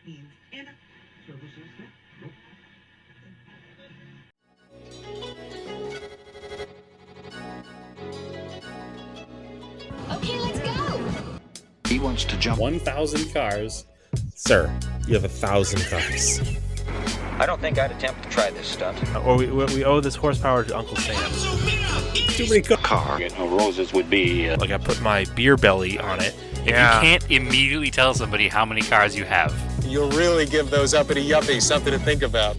Okay, let's go. He wants to jump 1,000 cars. Sir, you have 1,000 cars. I don't think I'd attempt to try this stunt. Or we owe this horsepower to Uncle Sam. Too many cars. Car. Roses would be... Like I put my beer belly on it. If you can't immediately tell somebody how many cars you have. You'll really give those uppity yuppies something to think about.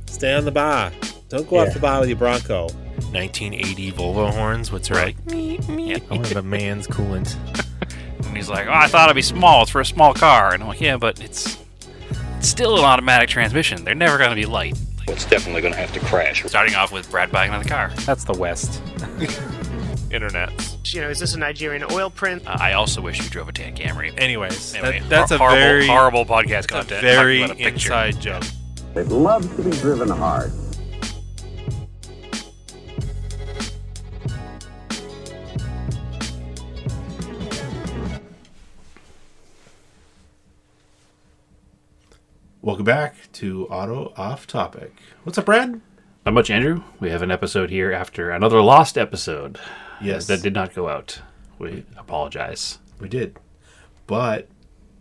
Stay on the bar. Don't go off the bar with your Bronco. 1980 Volvo horns, what's right? I want a man's coolant. And he's like, oh, I thought it'd be small. It's for a small car. And I'm like, yeah, but it's still an automatic transmission. They're never going to be light. It's definitely going to have to crash. Starting off with Brad buying another car. That's the West. Internet. Is this a Nigerian oil print? I also wish you drove a tan Camry. Anyways, Anyway, that's a horrible, very horrible podcast content. very Talking about a picture. inside joke. It loves to be driven hard. Welcome back to Auto Off Topic. What's up, Brad? Not much, Andrew. We have an episode here after another lost episode. Yes. That did not go out. We apologize. We did. But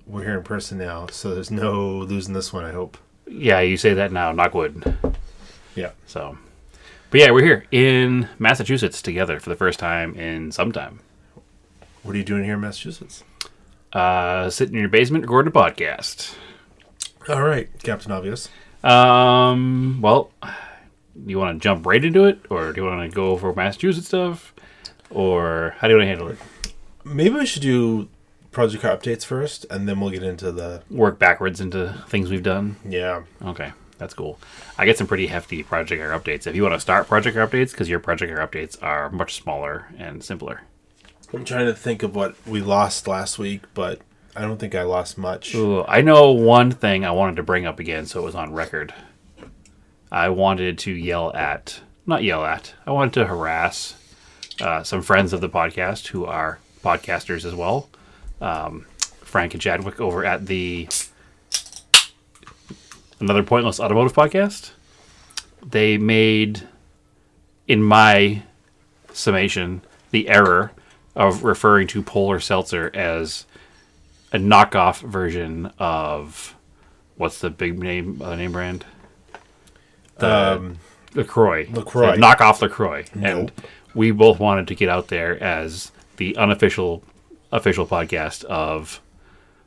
we're here in person now, so there's no losing this one, I hope. Yeah, you say that now. Knock wood. Yeah. So, but yeah, we're here in Massachusetts together for the first time in some time. What are you doing here in Massachusetts? Sitting in your basement recording a podcast. All right, Captain Obvious. Well, do you want to jump right into it, or do you want to go over Massachusetts stuff, or how do you want to handle it? Maybe we should do project car updates first, and then we'll get into the... Work backwards into things we've done? Yeah. Okay, that's cool. I get some pretty hefty project car updates. If you want to start project car updates, because your project car updates are much smaller and simpler. I'm trying to think of what we lost last week, but I don't think I lost much. Ooh, I know one thing I wanted to bring up again, so it was on record. I wanted to I wanted to harass some friends of the podcast who are podcasters as well. Frank and Chadwick over at the Another Pointless Automotive Podcast. They made, in my summation, the error of referring to Polar Seltzer as a knockoff version of, what's the big name brand? LaCroix. LaCroix. Knockoff LaCroix. Nope. And we both wanted to get out there as the unofficial podcast of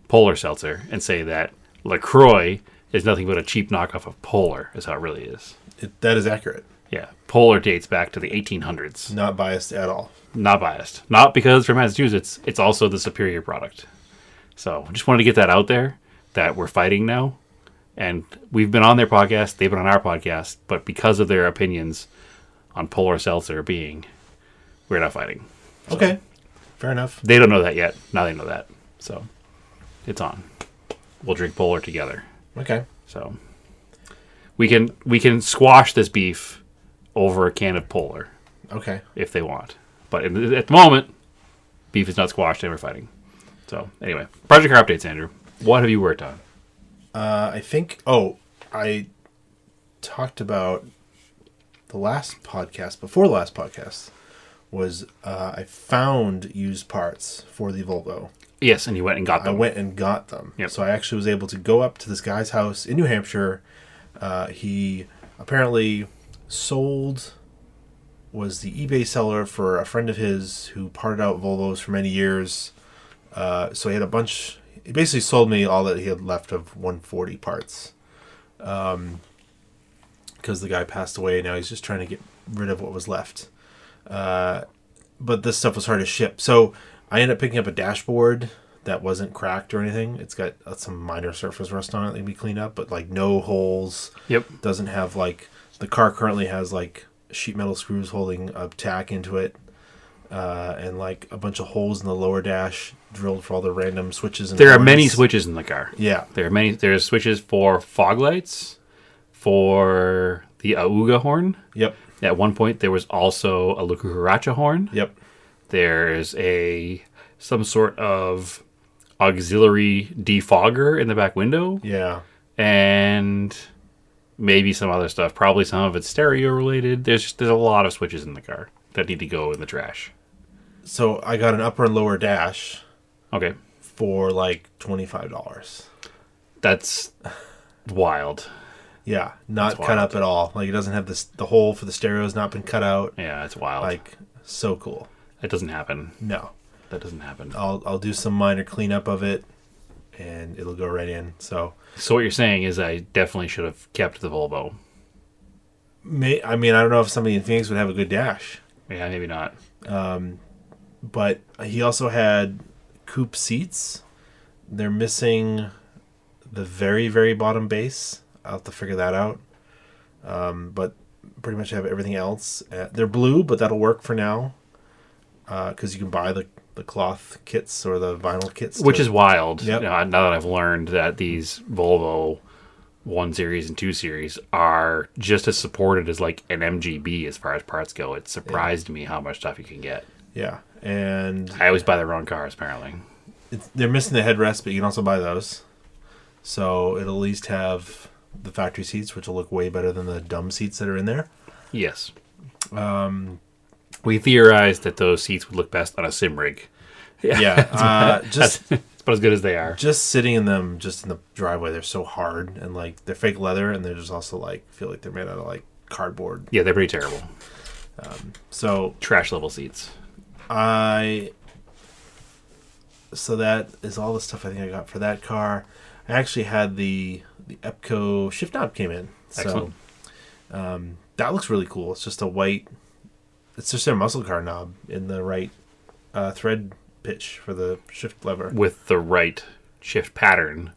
Polar Seltzer and say that LaCroix is nothing but a cheap knockoff of Polar, is how it really is. That is accurate. Yeah. Polar dates back to the 1800s. Not biased at all. Not biased. Not because from Massachusetts, it's also the superior product. So, just wanted to get that out there, that we're fighting now. And we've been on their podcast, they've been on our podcast, but because of their opinions on Polar Seltzer we're not fighting. So, okay. Fair enough. they don't know that yet. Now they know that. So, it's on. We'll drink Polar together. Okay. So, we can squash this beef over a can of Polar. Okay. If they want. But at the moment, beef is not squashed and we're fighting. So, anyway. Project car updates, Andrew. What have you worked on? I think... I talked about the last podcast, before the last podcast, was I found used parts for the Volvo. Yes, and you went and got them. I went and got them. Yep. So I actually was able to go up to this guy's house in New Hampshire. He apparently was the eBay seller for a friend of his who parted out Volvos for many years. So he had he basically sold me all that he had left of 140 parts. Because the guy passed away, now he's just trying to get rid of what was left. But this stuff was hard to ship. So I ended up picking up a dashboard that wasn't cracked or anything. It's got some minor surface rust on it that can be cleaned up, but like no holes. Yep. Doesn't have the car currently has sheet metal screws holding a tack into it. And a bunch of holes in the lower dash drilled for all the random switches. And there are many switches in the car. Yeah. There's switches for fog lights, for the Auga horn. Yep. At one point, there was also a Cucaracha horn. Yep. There's some sort of auxiliary defogger in the back window, Yeah. and maybe some other stuff. Probably some of it's stereo related. There's a lot of switches in the car that need to go in the trash. So I got an upper and lower dash Okay, for like $25. that's wild. Yeah, not That's cut wild. up at all. Like it doesn't have this. The hole for the stereo has not been cut out. Yeah, it's wild. Like so cool. That doesn't happen. No, That doesn't happen. I'll do some minor cleanup of it, and it'll go right in. So So what you're saying is I definitely should have kept the Volvo. I mean I don't know if somebody in Phoenix would have a good dash, Yeah, maybe not. but he also had coupe seats. They're missing the very very bottom base. I'll have to figure that out. But pretty much have everything else. They're blue, but that'll work for now. Because you can buy the cloth kits or the vinyl kits. Which is wild. Yep. Now that I've learned that these Volvo 1 Series and 2 Series are just as supported as like an MGB as far as parts go. It surprised me how much stuff you can get. Yeah. And I always buy the wrong cars, apparently. they're missing the headrest, but you can also buy those. So it'll at least have the factory seats, which will look way better than the dumb seats that are in there. Yes. We theorized that those seats would look best on a sim rig. Yeah. Just That's about as good as they are. just sitting in them, just in the driveway, they're so hard. And like they're fake leather, and they're just also like, feel like they're made out of like cardboard. Yeah, they're pretty terrible. So Trash level seats. So that is all the stuff I think I got for that car. I actually had the Epco shift knob came in. So Excellent. that looks really cool. It's just a white, it's just a muscle car knob in the right thread pitch for the shift lever. With the right shift pattern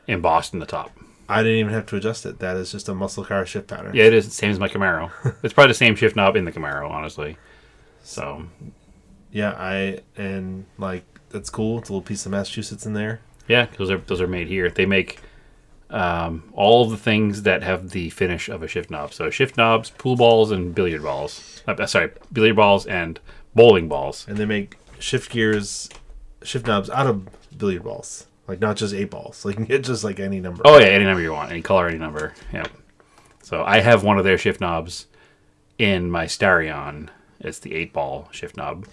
embossed in the top. I didn't even have to adjust it. That is just a muscle car shift pattern. Yeah, it is. Same as my Camaro. It's probably the same shift knob in the Camaro, honestly. So, Yeah, and like that's cool. It's a little piece of Massachusetts in there. yeah, those are made here. They make all of the things that have the finish of a shift knob. So shift knobs, pool balls, and billiard balls. Billiard balls and bowling balls. And they make shift knobs out of billiard balls. Like not just 8 balls. Like you can get just like any number. Oh yeah, any number you want, any color, any number. Yep. So I have one of their shift knobs in my Starion. It's the 8-ball shift knob.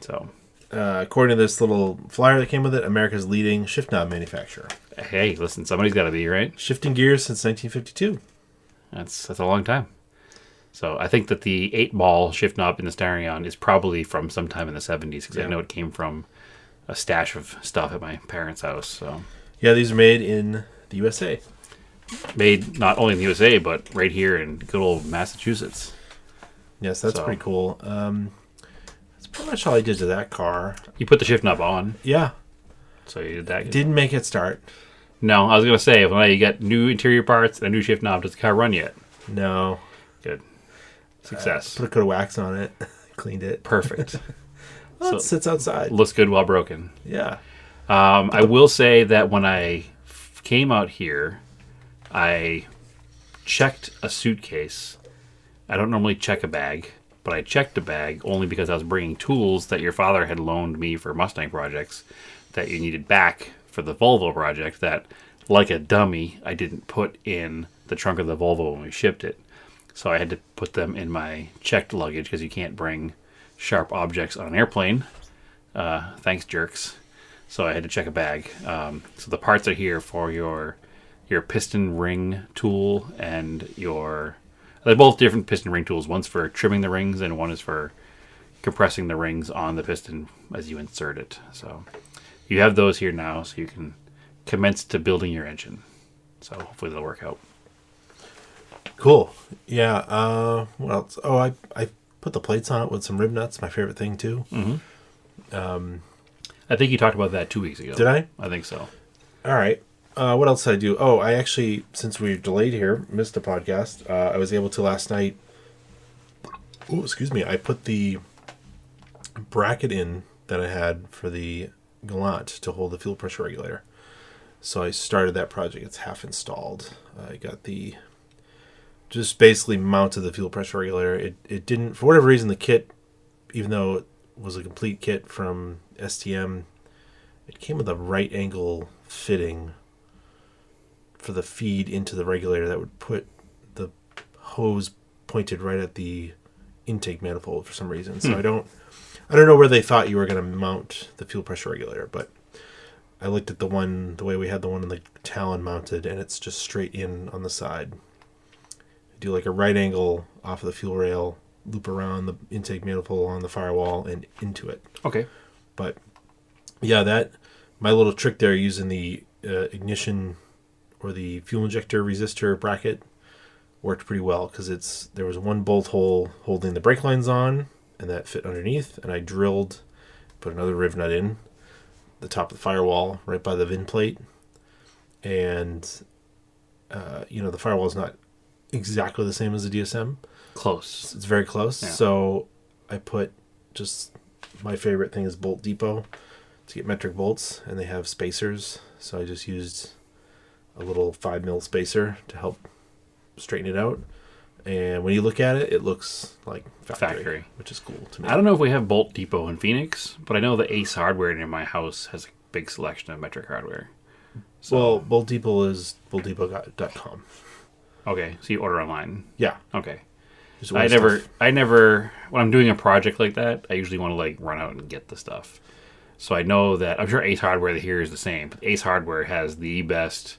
So According to this little flyer that came with it, America's leading shift knob manufacturer. hey, listen, somebody's got to be, right. Shifting gears since 1952. That's a long time. So I think that the 8-ball shift knob in the Starion is probably from sometime in the 70s because I know it came from a stash of stuff at my parents' house. So Yeah, these are made in the USA. made not only in the USA but right here in good old Massachusetts. Yes, that's So- pretty cool. That's pretty much all I did to that car. You put the shift knob on, Yeah, so you did that. didn't make it start. No, I was gonna say when you get new interior parts and a new shift knob, does the car run yet? No. Good, success, Put a coat of wax on it. Cleaned it. perfect. Well, it sits outside. Looks good while broken. Yeah. I will say that when I came out here, I checked a suitcase. I don't normally check a bag, but I checked a bag only because I was bringing tools that your father had loaned me for Mustang projects that you needed back for the Volvo project that, like a dummy, I didn't put in the trunk of the Volvo when we shipped it. So I had to put them in my checked luggage because you can't bring sharp objects on an airplane. Thanks, jerks. So I had to check a bag. So the parts are here for your piston ring tool and they're both different piston ring tools. One's for trimming the rings and one is for compressing the rings on the piston as you insert it. So you have those here now so you can commence to building your engine. So hopefully they'll work out. Cool. Yeah. What else? Oh, I put the plates on it with some rib nuts. My favorite thing too. I think you talked about that 2 weeks ago. Did I? I think so. All right. What else did I do? Oh, I actually, since we delayed here, missed a podcast. I was able to last night. Oh, excuse me. I put the bracket in that I had for the Gallant to hold the fuel pressure regulator. So I started that project. It's half installed. I got just basically mounted the fuel pressure regulator. It didn't, for whatever reason, the kit, even though it was a complete kit from STM, it came with a right angle fitting for the feed into the regulator that would put the hose pointed right at the intake manifold for some reason. So I don't know where they thought you were going to mount the fuel pressure regulator, but I looked at the way we had the one in the Talon mounted, and it's just straight in on the side. Do like a right angle off of the fuel rail, loop around the intake manifold on the firewall and into it. Okay. But yeah, my little trick there using the ignition or the fuel injector resistor bracket worked pretty well, because there was one bolt hole holding the brake lines on, and that fit underneath, and I put another riv nut in the top of the firewall right by the VIN plate, and the firewall is not exactly the same as the DSM. Close. It's very close. Yeah. So I put my favorite thing is Bolt Depot to get metric bolts, and they have spacers. So I just used a little 5mm spacer to help straighten it out. And when you look at it, it looks like factory, which is cool to me. I don't know if we have Bolt Depot in Phoenix, but I know the Ace Hardware near my house has a big selection of metric hardware. So, well, Bolt Depot is boltdepot.com. Okay, so you order online. Yeah. Okay. Just I never, when I'm doing a project like that, I usually want to run out and get the stuff. So I know that, I'm sure Ace Hardware here is the same, but Ace Hardware has the best,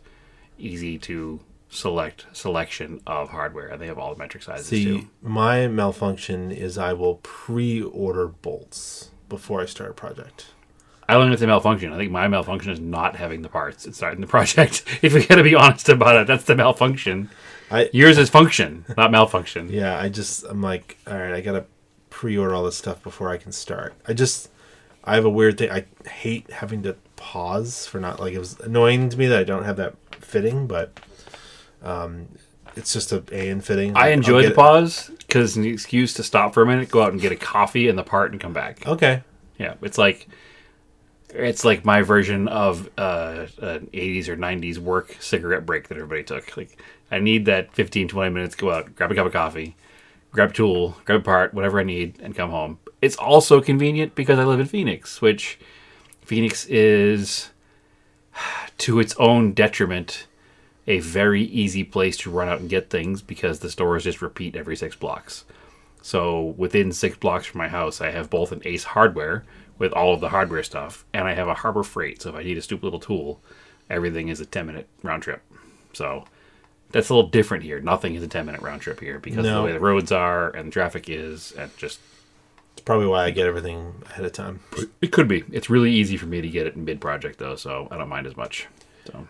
easy to selection of hardware, and they have all the metric sizes too. My malfunction is I will pre-order bolts before I start a project. I don't think it's a malfunction. I think my malfunction is not having the parts and starting the project. If we got to be honest about it, that's the malfunction. Yours is function, not malfunction. Yeah, I'm like, all right, I gotta pre-order all this stuff before I can start. I have a weird thing. I hate having to pause for not, it was annoying to me that I don't have that fitting, but it's just an AN fitting. I enjoy the pause because it's an excuse to stop for a minute, go out and get a coffee and the part, and come back. Okay. Yeah, it's like my version of an 80s or 90s work cigarette break that everybody took. I need that 15, 20 minutes to go out, grab a cup of coffee, grab a tool, grab a part, whatever I need, and come home. It's also convenient because I live in Phoenix, which Phoenix is, to its own detriment, a very easy place to run out and get things because the stores just repeat every 6 blocks. So within 6 blocks from my house, I have both an Ace Hardware with all of the hardware stuff, and I have a Harbor Freight. So if I need a stupid little tool, everything is a 10-minute round trip. So that's a little different here. Nothing is a 10-minute round trip here because of the way the roads are and the traffic is, and just... It's probably why I get everything ahead of time. It could be. It's really easy for me to get it in mid-project, though, so I don't mind as much. So...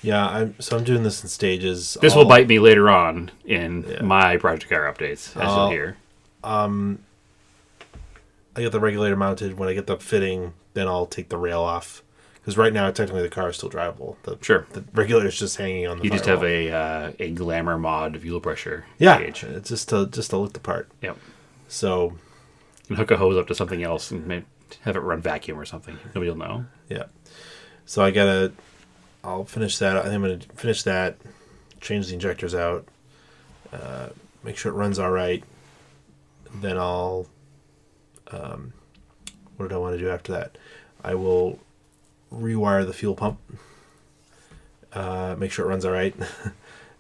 Yeah, I'm doing this in stages. This will bite me later on in my project car updates, as you'll hear. I get the regulator mounted. When I get the fitting, then I'll take the rail off. Because right now, technically, the car is still drivable. The regulator is just hanging on the You just have a glamour mod fuel pressure gauge. It's just to look the part. Yep. So you can hook a hose up to something else and have it run vacuum or something. Nobody will know. Yeah. So I'll finish that. I think I'm going to finish that, change the injectors out, make sure it runs all right. Then I'll, what do I want to do after that? I will rewire the fuel pump, make sure it runs all right.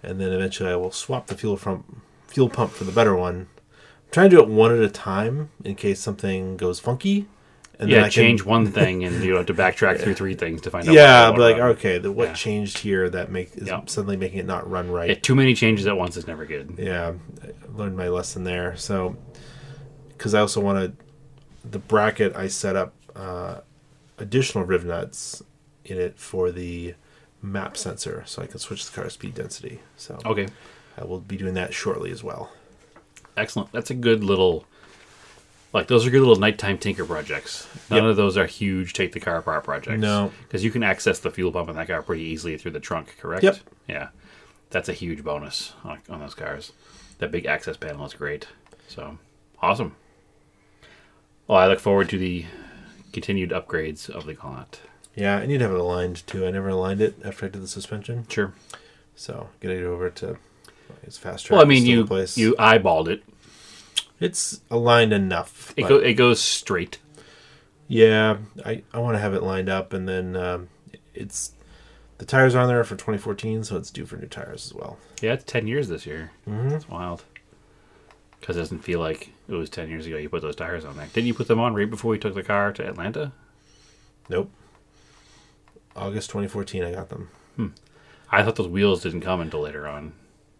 And then eventually I will swap the fuel pump for the better one. I'm trying to do it one at a time in case something goes funky. And then I change one thing, and you have to backtrack through 3 things to find out. Yeah, but what changed here that is suddenly making it not run right? Yeah, too many changes at once is never good. Yeah, I learned my lesson there. So, because I also wanted the bracket, I set up additional riv nuts in it for the map sensor, so I can switch the car speed density. So, okay, I will be doing that shortly as well. Excellent. That's a good little. Those are good little nighttime tinker projects. None of those are huge take the car apart projects. No. Because you can access the fuel pump in that car pretty easily through the trunk, correct? Yep. Yeah. That's a huge bonus on those cars. That big access panel is great. So, awesome. Well, I look forward to the continued upgrades of the Colt. Yeah, I need to have it aligned too. I never aligned it after I did the suspension. Sure. So, get it over to its fast track. Well, I mean, you eyeballed it. It's aligned enough. It goes straight. Yeah, I want to have it lined up, and then it's the tires are on there for 2014, so it's due for new tires as well. Yeah, it's 10 years this year. Mm-hmm. It's wild. Because it doesn't feel like it was 10 years ago you put those tires on there. Didn't you put them on right before we took the car to Atlanta? Nope. August 2014, I got them. I thought those wheels didn't come until later on.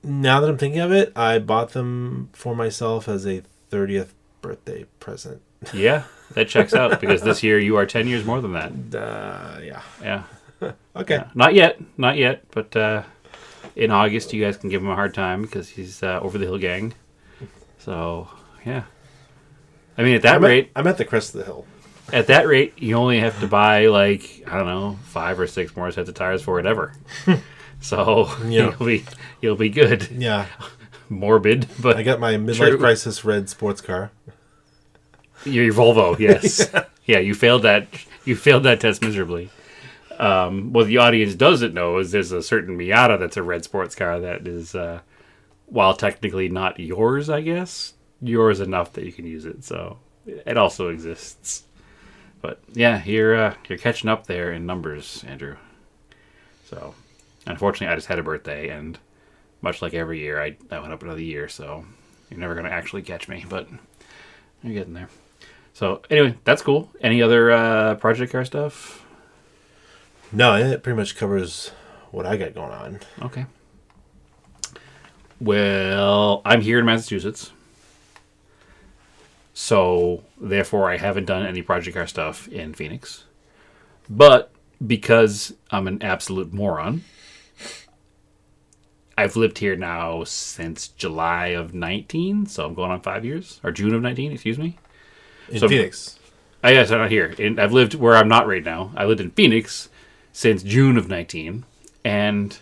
Now that I'm thinking of it, I bought them for myself as a 30th birthday present. Yeah, that checks out because this year you are 10 years more than that. Yeah. Yeah. Okay. Yeah. Not yet, but in August you guys can give him a hard time because he's over the hill gang. So, yeah. I mean, at that rate... I'm at the crest of the hill. At that rate, you only have to buy, like, I don't know, 5 or 6 more sets of tires for it ever. So, Yeah. you'll be good. Yeah. Morbid, but I got my midlife true. crisis red sports car. Your Volvo, yes. Yeah, you failed that. You failed that test miserably. What the audience doesn't know is there's a certain Miata that's a red sports car that is, while technically not yours, I guess, yours enough that you can use it. So it also exists. But yeah, you're catching up there in numbers, Andrew. So unfortunately, I just had a birthday, and much like every year, I went up another year. So you're never going to actually catch me, but you're getting there. So anyway, that's cool. Any other project car stuff? No, it pretty much covers what I got going on. Okay. Well, I'm here in Massachusetts. So, therefore, I haven't done any project car stuff in Phoenix. But because I'm an absolute moron, I've lived here now since July of 19. So, I'm going on 5 years. Or June of 19, excuse me. In Phoenix. Yes, I'm not here. I've lived where I'm not right now. I lived in Phoenix since June of 19. And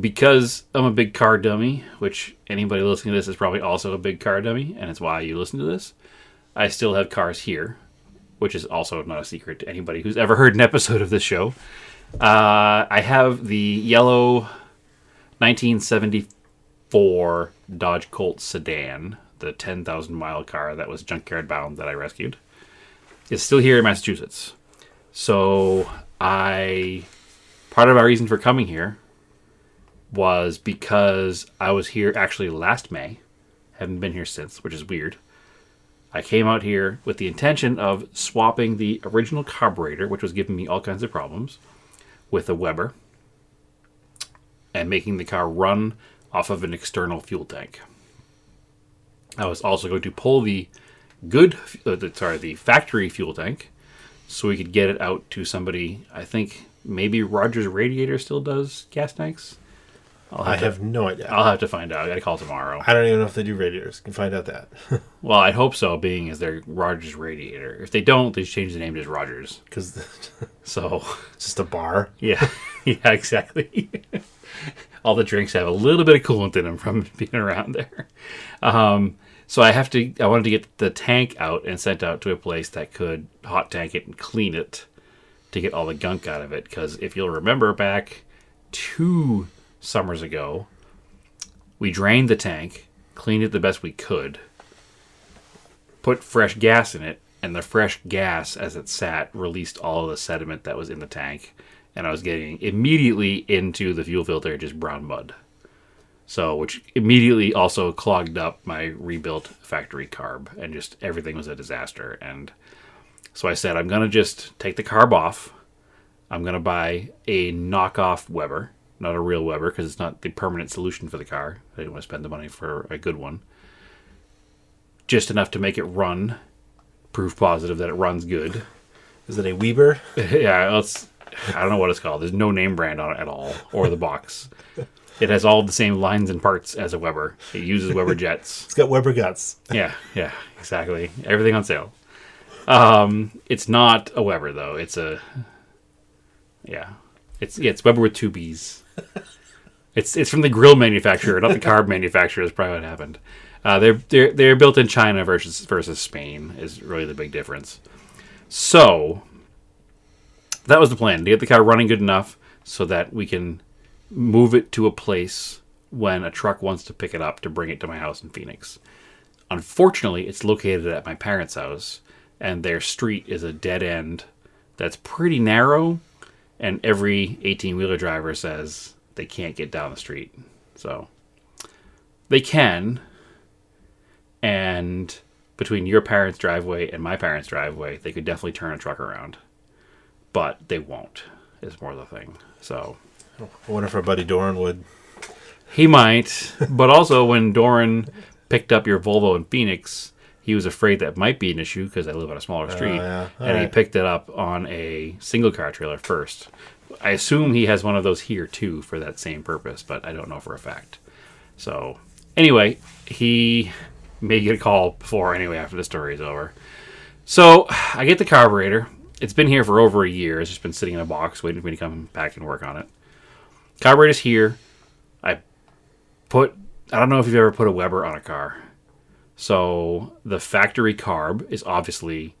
because I'm a big car dummy, which anybody listening to this is probably also a big car dummy, and it's why you listen to this, I still have cars here, which is also not a secret to anybody who's ever heard an episode of this show. I have the yellow 1974 Dodge Colt sedan, the 10,000 mile car that was junkyard bound that I rescued. It's still here in Massachusetts. So part of our reason for coming here was because I was here actually last May. Haven't been here since, which is weird. I came out here with the intention of swapping the original carburetor, which was giving me all kinds of problems, with a Weber, and making the car run off of an external fuel tank. I was also going to pull the factory fuel tank, so we could get it out to somebody. I think maybe Rogers Radiator still does gas tanks. I have no idea. I'll have to find out. I got to call tomorrow. I don't even know if they do radiators. You can find out that. Well, I'd hope so, being as they're Rogers Radiator. If they don't, they just change the name to just Rogers. Because So, it's just a bar. yeah, yeah, exactly. All the drinks have a little bit of coolant in them from being around there. So I wanted to get the tank out and sent out to a place that could hot tank it and clean it to get all the gunk out of it. Because if you'll remember back 2 summers ago, we drained the tank, cleaned it the best we could, put fresh gas in it, and the fresh gas, as it sat, released all of the sediment that was in the tank, and I was getting immediately into the fuel filter just brown mud. So, which immediately also clogged up my rebuilt factory carb, and just everything was a disaster. And so I said, I'm going to just take the carb off. I'm going to buy a knockoff Weber, not a real Weber, because it's not the permanent solution for the car. I didn't want to spend the money for a good one. Just enough to make it run. Proof positive that it runs good. Is it a Weber? Yeah, I don't know what it's called. There's no name brand on it at all, or the box. It has all the same lines and parts as a Weber. It uses Weber jets. It's got Weber guts. Yeah, exactly. Everything on sale. It's not a Weber though. It's Weber with 2 B's. It's from the grill manufacturer, not the carb manufacturer. Is probably what happened. They're built in China versus Spain is really the big difference. So that was the plan, to get the car running good enough so that we can move it to a place when a truck wants to pick it up to bring it to my house in Phoenix. Unfortunately, it's located at my parents' house, and their street is a dead end that's pretty narrow, and every 18-wheeler driver says they can't get down the street. So they can, and between your parents' driveway and my parents' driveway, they could definitely turn a truck around. But they won't, is more the thing. So I wonder if our buddy Doran would. he might, but also when Doran picked up your Volvo in Phoenix, he was afraid that might be an issue because I live on a smaller street, Yeah. and he picked it up on a single-car trailer first. I assume he has one of those here, too, for that same purpose, but I don't know for a fact. So, anyway, he may get a call before, anyway, after the story is over. So, I get the carburetor. It's been here for over a year. It's just been sitting in a box waiting for me to come back and work on it. Carburetor's here. I don't know if you've ever put a Weber on a car. So the factory carb is obviously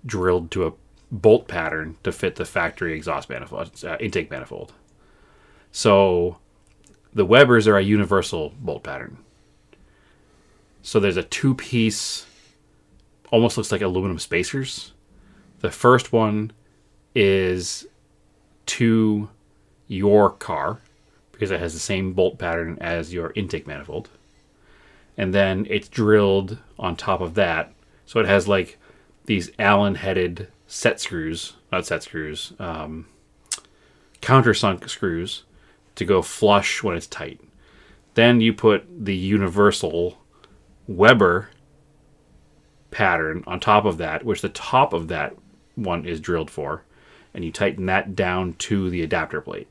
drilled to a bolt pattern to fit the factory exhaust manifold, intake manifold. So the Webers are a universal bolt pattern. So there's a two-piece, almost looks like aluminum spacers. The first one is to your car because it has the same bolt pattern as your intake manifold. And then it's drilled on top of that. So it has like these Allen-headed countersunk screws to go flush when it's tight. Then you put the universal Weber pattern on top of that, which the top of that one is drilled for. And you tighten that down to the adapter plate.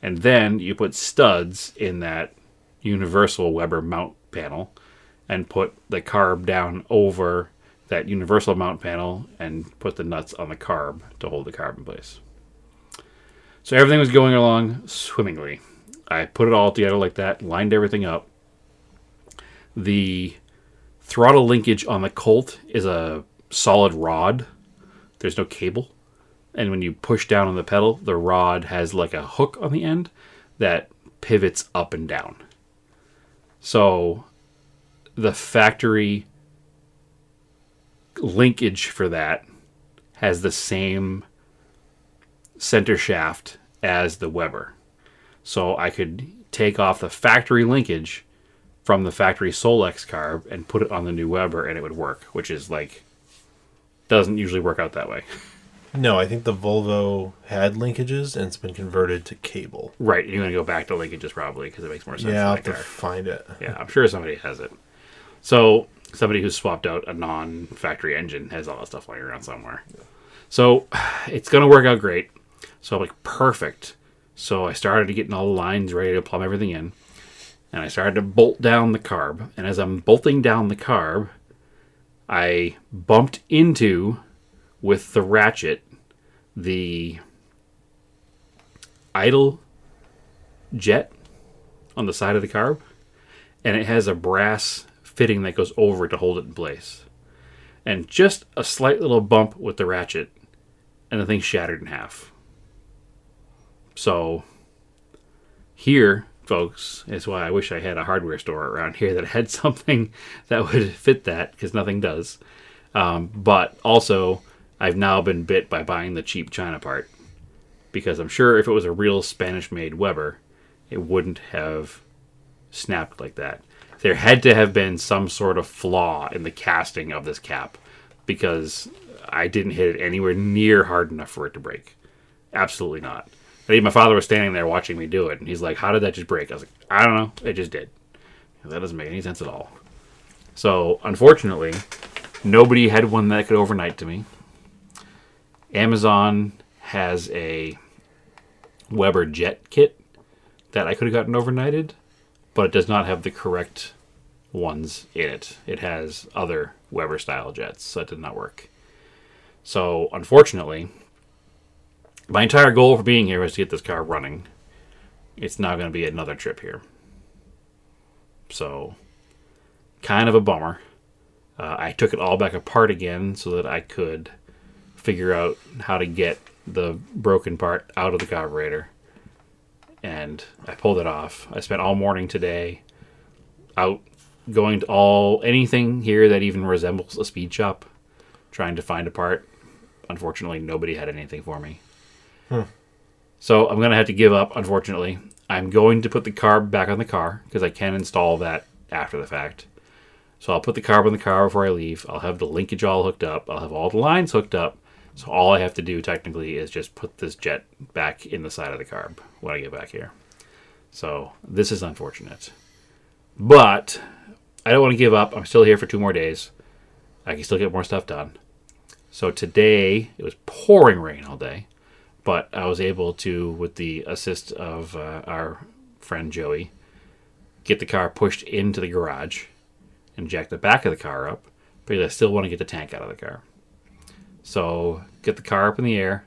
And then you put studs in that universal Weber mount panel and put the carb down over that universal mount panel and put the nuts on the carb to hold the carb in place. So everything was going along swimmingly. I put it all together like that, lined everything up. The throttle linkage on the Colt is a solid rod. There's no cable. And when you push down on the pedal, the rod has like a hook on the end that pivots up and down. So the factory linkage for that has the same center shaft as the Weber. So I could take off the factory linkage from the factory Solex carb and put it on the new Weber and it would work, which is like, doesn't usually work out that way. No, I think the Volvo had linkages and it's been converted to cable. Right, you're going to go back to linkages probably because it makes more sense. Yeah, I'll in have that to car. find it. Yeah, I'm sure somebody has it. So somebody who's swapped out a non-factory engine has all that stuff lying around somewhere. So it's going to work out great. So I'm like, perfect. So I started getting all the lines ready to plumb everything in. And I started to bolt down the carb. And as I'm bolting down the carb, I bumped into, with the ratchet, the idle jet on the side of the carb. And it has a brass fitting that goes over to hold it in place. And just a slight little bump with the ratchet, and the thing shattered in half. So here, folks, is why I wish I had a hardware store around here that had something that would fit that, because nothing does. But also, I've now been bit by buying the cheap China part, because I'm sure if it was a real Spanish-made Weber, it wouldn't have snapped like that. There had to have been some sort of flaw in the casting of this cap, because I didn't hit it anywhere near hard enough for it to break. Absolutely not. My father was standing there watching me do it, and he's like, how did that just break? I was like, I don't know. It just did. That doesn't make any sense at all. So, unfortunately, nobody had one that could overnight to me. Amazon has a Weber jet kit that I could have gotten overnighted, but it does not have the correct ones in it. It has other Weber style jets, so it did not work. So, unfortunately, my entire goal for being here was to get this car running. It's now going to be another trip here. So, kind of a bummer. I took it all back apart again so that I could figure out how to get the broken part out of the carburetor. And I pulled it off. I spent all morning today out going to anything here that even resembles a speed shop, trying to find a part. Unfortunately, nobody had anything for me. So I'm going to have to give up, unfortunately. I'm going to put the carb back on the car because I can install that after the fact. So I'll put the carb on the car before I leave. I'll have the linkage all hooked up. I'll have all the lines hooked up. So all I have to do technically is just put this jet back in the side of the carb when I get back here. So this is unfortunate. But I don't want to give up. I'm still here for 2 more days. I can still get more stuff done. So today, it was pouring rain all day. But I was able to, with the assist of our friend Joey, get the car pushed into the garage and jack the back of the car up because I still want to get the tank out of the car. So get the car up in the air,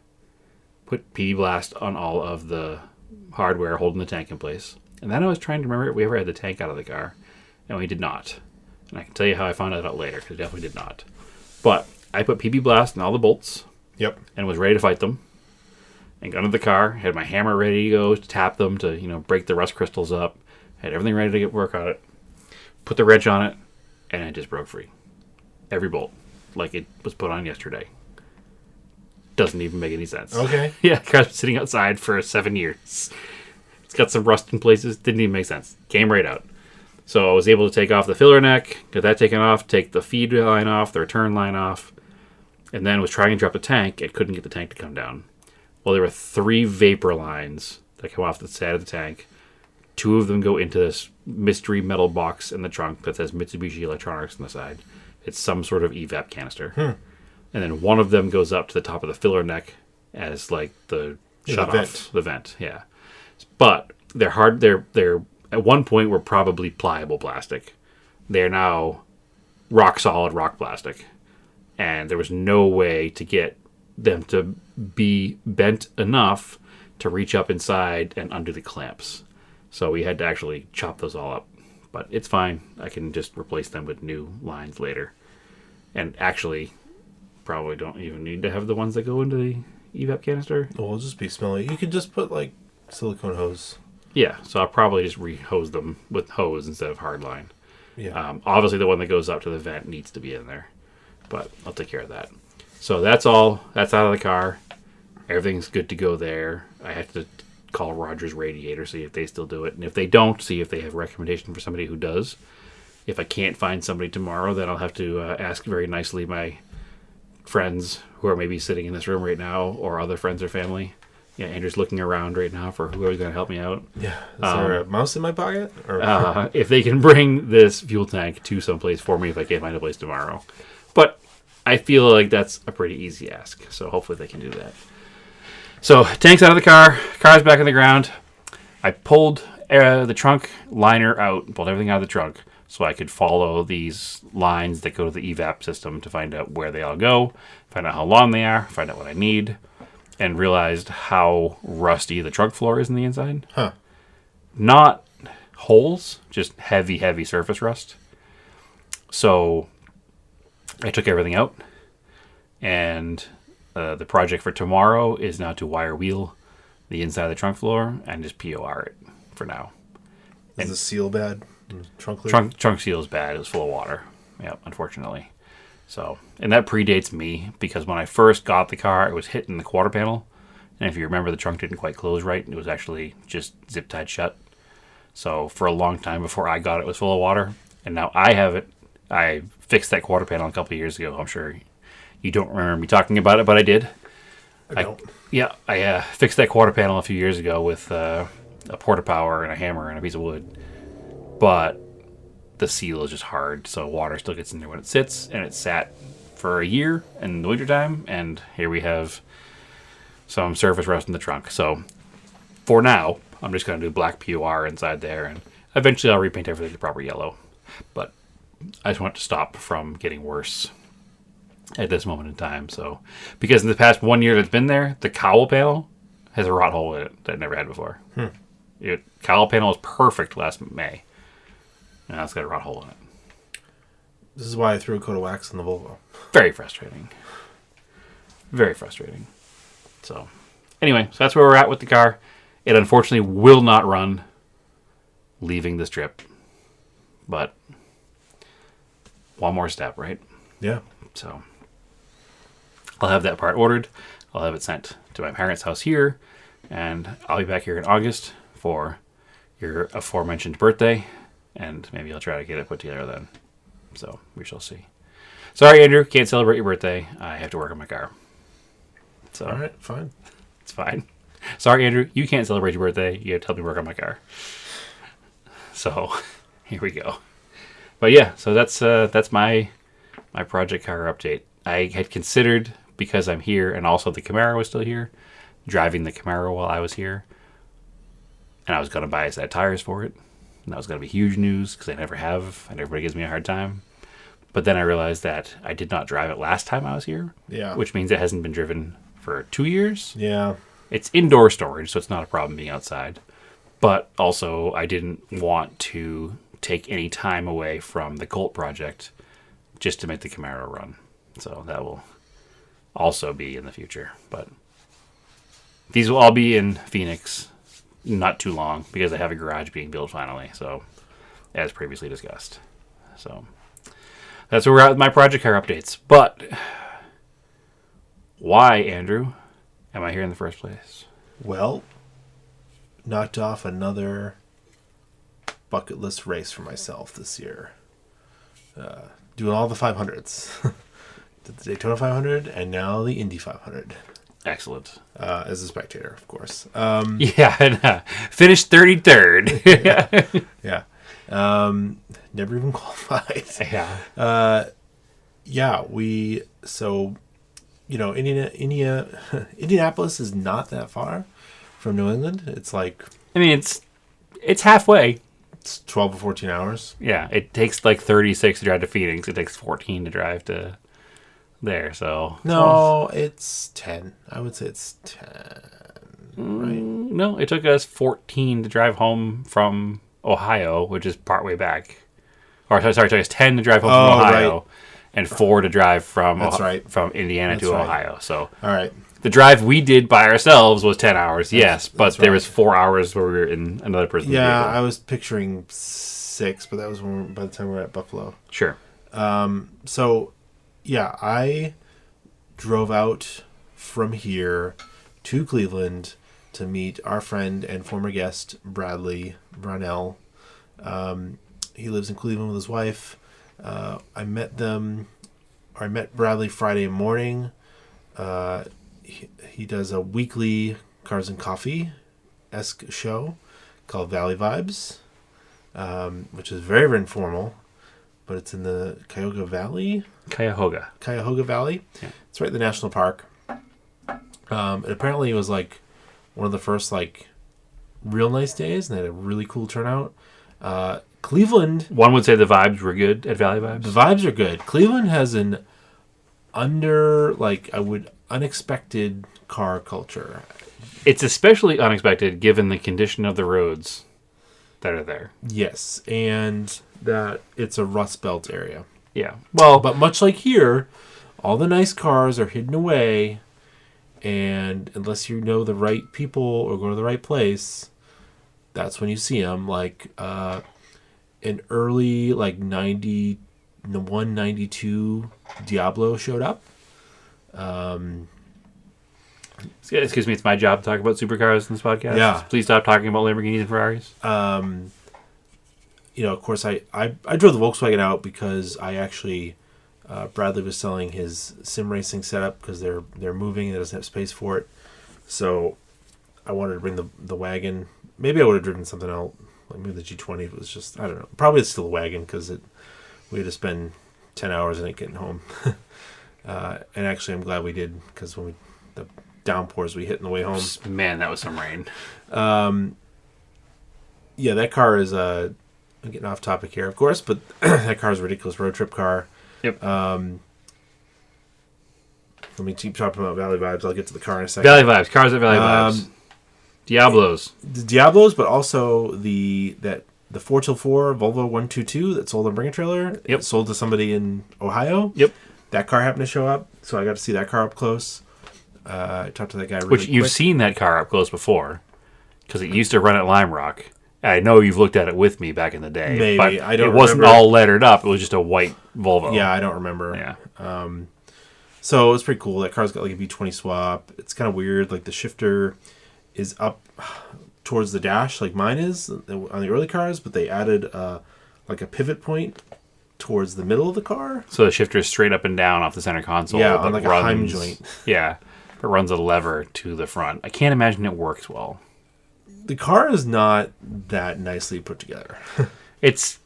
put PD Blast on all of the hardware holding the tank in place. And then I was trying to remember if we ever had the tank out of the car, and we did not. And I can tell you how I found that out later, because it definitely did not. But I put PB Blast in all the bolts. Yep. And was ready to fight them. And got into the car, had my hammer ready to go to tap them to, break the rust crystals up. Had everything ready to get work on it. Put the wrench on it, and it just broke free. Every bolt. Like it was put on yesterday. Doesn't even make any sense. Okay. Yeah, the car's been sitting outside for 7 years. It's got some rust in places. Didn't even make sense. Came right out. So I was able to take off the filler neck, get that taken off, take the feed line off, the return line off, and then was trying to drop the tank. It couldn't get the tank to come down. Well, there were 3 vapor lines that come off the side of the tank. 2 of them go into this mystery metal box in the trunk that says Mitsubishi Electronics on the side. It's some sort of evap canister. And then one of them goes up to the top of the filler neck as like the shut off. The vent, yeah. But they're hard. They're at one point were probably pliable plastic. They're now rock solid rock plastic. And there was no way to get them to be bent enough to reach up inside and undo the clamps. So we had to actually chop those all up. But it's fine. I can just replace them with new lines later. And actually, probably don't even need to have the ones that go into the evap canister. Well, it'll just be smelly. You could just put like silicone hose. Yeah, so I'll probably just re-hose them with hose instead of hard line. Yeah. Obviously, the one that goes up to the vent needs to be in there. But I'll take care of that. So that's all. That's out of the car. Everything's good to go there. I have to call Rogers Radiator, see if they still do it. And if they don't, see if they have a recommendation for somebody who does. If I can't find somebody tomorrow, then I'll have to ask very nicely my friends who are maybe sitting in this room right now, or other friends or family. Yeah, Andrew's looking around right now for whoever's going to help me out. Yeah. Is there a mouse in my pocket? Or... if they can bring this fuel tank to someplace for me if I can't find a place tomorrow. But I feel like that's a pretty easy ask, so hopefully they can do that. So, tank's out of the car. Car's back on the ground. I pulled the trunk liner out, pulled everything out of the trunk, so I could follow these lines that go to the evap system to find out where they all go, find out how long they are, find out what I need, and realized how rusty the trunk floor is in the inside. Huh. Not holes, just heavy, heavy surface rust. So I took everything out, and the project for tomorrow is now to wire wheel the inside of the trunk floor and just POR it for now. Is the seal bad? Trunk lid? Trunk seal is bad. It was full of water. Yeah, unfortunately. So, and that predates me because when I first got the car, it was hitting the quarter panel. And if you remember, the trunk didn't quite close right. It was actually just zip tied shut. So for a long time before I got it, it was full of water. And now I have it. I fixed that quarter panel a couple of years ago. I'm sure you don't remember me talking about it, but I did. I don't. I fixed that quarter panel a few years ago with a porta power and a hammer and a piece of wood. But the seal is just hard, so water still gets in there when it sits, and it sat for a year in the wintertime, and here we have some surface rust in the trunk. So for now, I'm just going to do black POR inside there, and eventually I'll repaint everything the proper yellow. But I just want it to stop from getting worse at this moment in time. So, because in the past 1 year that's been there, the cowl panel has a rot hole in it that it never had before. Cowl panel was perfect last May. Now it's got a rot hole in it. This is why I threw a coat of wax on the Volvo. Very frustrating. Very frustrating. So, anyway, so that's where we're at with the car. It unfortunately will not run leaving this trip. But one more step, right? Yeah. So, I'll have that part ordered. I'll have it sent to my parents' house here, and I'll be back here in August for your aforementioned birthday, and maybe I'll try to get it put together then. So we shall see. Sorry, Andrew, can't celebrate your birthday. I have to work on my car. So All right, fine. it's fine. Sorry, Andrew, you can't celebrate your birthday. You have to help me work on my car. So here we go. But yeah, so that's my project car update. I had considered, because I'm here and also the Camaro was still here, driving the Camaro while I was here. And I was going to buy a set of tires for it. And that was going to be huge news because I never have, and everybody gives me a hard time. But then I realized that I did not drive it last time I was here. Yeah. Which means it hasn't been driven for 2 years. Yeah. It's indoor storage, so it's not a problem being outside. But also, I didn't want to take any time away from the Colt project just to make the Camaro run. So that will also be in the future. But these will all be in Phoenix not too long because I have a garage being built finally. So, as previously discussed. So, that's where we're at with my project car updates. But why, Andrew, am I here in the first place? Well, knocked off another bucket list race for myself this year. Doing all the 500s. Did the Daytona 500 and now the Indy 500. Excellent. As a spectator, of course. Yeah, and, finished 33rd. Yeah. Never even qualified. Yeah. Yeah, Indianapolis is not that far from New England. It's like, I mean, it's halfway. it's 12 or 14 hours. Yeah, it takes like 36 to drive to Phoenix. It takes 14 to drive to there. So No, it's 10. I would say it's 10. Right? no, it took us 14 to drive home from Ohio, which is partway back. Or sorry, it took us 10 to drive home from Ohio, right. and 4 to drive from That's right. from Indiana That's to right. Ohio. So All right. the drive we did by ourselves was 10 hours, yes, but that's there right. was 4 hours where we were in another person's Yeah, vehicle. I was picturing 6, but that was by the time we were at Buffalo. Sure. So, yeah, I drove out from here to Cleveland to meet our friend and former guest, Bradley Brownell. He lives in Cleveland with his wife. I met Bradley Friday morning. He does a weekly Cars and Coffee-esque show called Valley Vibes, which is very, very informal, but it's in the Cuyahoga Valley. Cuyahoga Valley. Yeah. It's right in the national park. And apparently it was like one of the first like real nice days, and they had a really cool turnout. Cleveland, One would say the vibes were good at Valley Vibes. the vibes are good. Cleveland has an unexpected car culture. It's especially unexpected given the condition of the roads that are there. Yes, and that it's a Rust Belt area. Yeah. Well, But much like here, all the nice cars are hidden away, and unless you know the right people or go to the right place, that's when you see them. Like an early, like 91, 92 Diablo showed up. excuse me, it's my job to talk about supercars in this podcast. Yeah. Please stop talking about Lamborghinis and Ferraris. Of course, I drove the Volkswagen out because I actually Bradley was selling his sim racing setup because they're moving and he doesn't have space for it. So I wanted to bring the wagon. Maybe I would have driven something else, like maybe the G20. If it was just, I don't know. Probably it's still a wagon because we had to spend 10 hours in it getting home. And actually, I'm glad we did because when the downpours we hit on the way home. Man, that was some rain. Yeah, that car is I'm getting off topic here, of course, but that car is a ridiculous road trip car. Yep. Let me keep talking about Valley Vibes. I'll get to the car in a second. Valley Vibes. Cars at Valley Vibes. Diablos. The Diablos, but also the 4x4 Volvo 122 that sold on Bring a Trailer. Yep. It sold to somebody in Ohio. Yep. That car happened to show up, so I got to see that car up close. I talked to that guy really Which you've quick. seen that car up close before because it used to run at Lime Rock. I know you've looked at it with me back in the day. Maybe. But I don't it wasn't remember. all lettered up. It was just a white Volvo. Yeah, I don't remember. Yeah. So it's pretty cool. That car's got like a V20 swap. It's kind of weird. Like the shifter is up towards the dash, like mine is on the early cars, but they added like a pivot point towards the middle of the car. So the shifter is straight up and down off the center console. Yeah, but on like a Heim joint. Yeah, but runs a lever to the front. I can't imagine it works well. The car is not that nicely put together. It's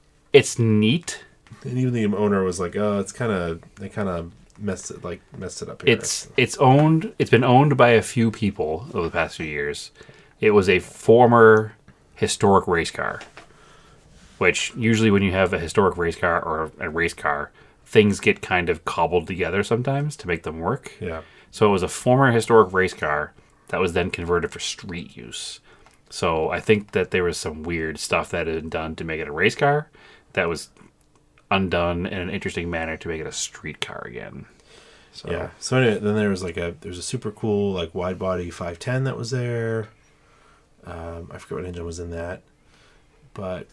neat. And even the owner was like, "Oh, they kind of messed it up here." It's been owned by a few people over the past few years. It was a former historic race car, which usually when you have a historic race car or a race car, things get kind of cobbled together sometimes to make them work. Yeah. So it was a former historic race car that was then converted for street use. So I think that there was some weird stuff that had been done to make it a race car that was undone in an interesting manner to make it a street car again. So yeah. So anyway, then there's a super cool like wide body 510 that was there. I forget what engine was in that, but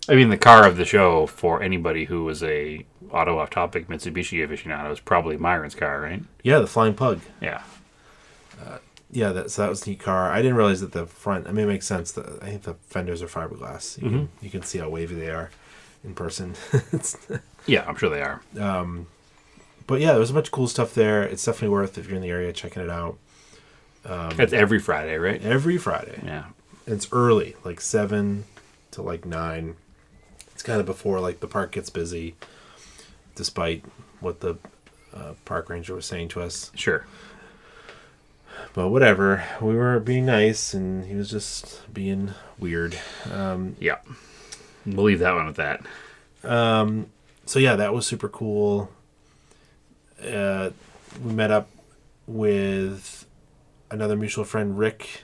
I mean the car of the show for anybody who was a auto off topic Mitsubishi aficionado is probably Myron's car, right? yeah, the Flying Pug. Yeah. Yeah, that was a neat car. I didn't realize that the front. I mean, it makes sense. I think the fenders are fiberglass. You can see how wavy they are in person. Yeah, I'm sure they are. But yeah, there's a bunch of cool stuff there. It's definitely worth, if you're in the area, checking it out. That's every Friday, right? Every Friday. Yeah. And it's early, like 7 to like 9. It's kind of before like the park gets busy, despite what the park ranger was saying to us. Sure. But whatever. We were being nice, and he was just being weird. Yeah. We'll leave that one at that. So yeah, that was super cool. We met up with another mutual friend, Rick,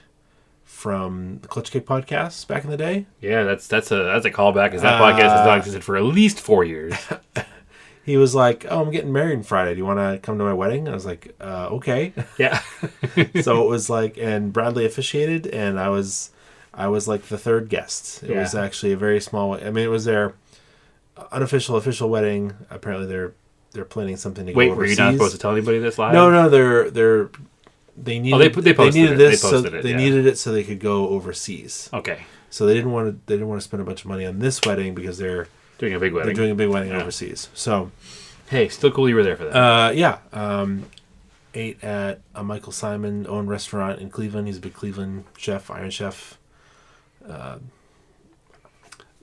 from the Clutch Kick podcast back in the day. Yeah, that's a callback, because that podcast has not existed for at least 4 years. He was like, "Oh, I'm getting married on Friday. Do you want to come to my wedding?" I was like, "Okay." Yeah. So it was like, and Bradley officiated, and I was like the third guest. It was actually a very small. I mean, it was their unofficial official wedding. Apparently, they're planning something to go overseas. Were you not supposed to tell anybody this live? No, they needed. They posted needed this. They posted it, they needed it so they could go overseas. Okay. So they didn't want to spend a bunch of money on this wedding because they're Doing a big wedding. They're doing a big wedding overseas. So, hey, still cool you were there for that. yeah. Ate at a Michael Simon owned restaurant in Cleveland. He's a big Cleveland chef, Iron Chef.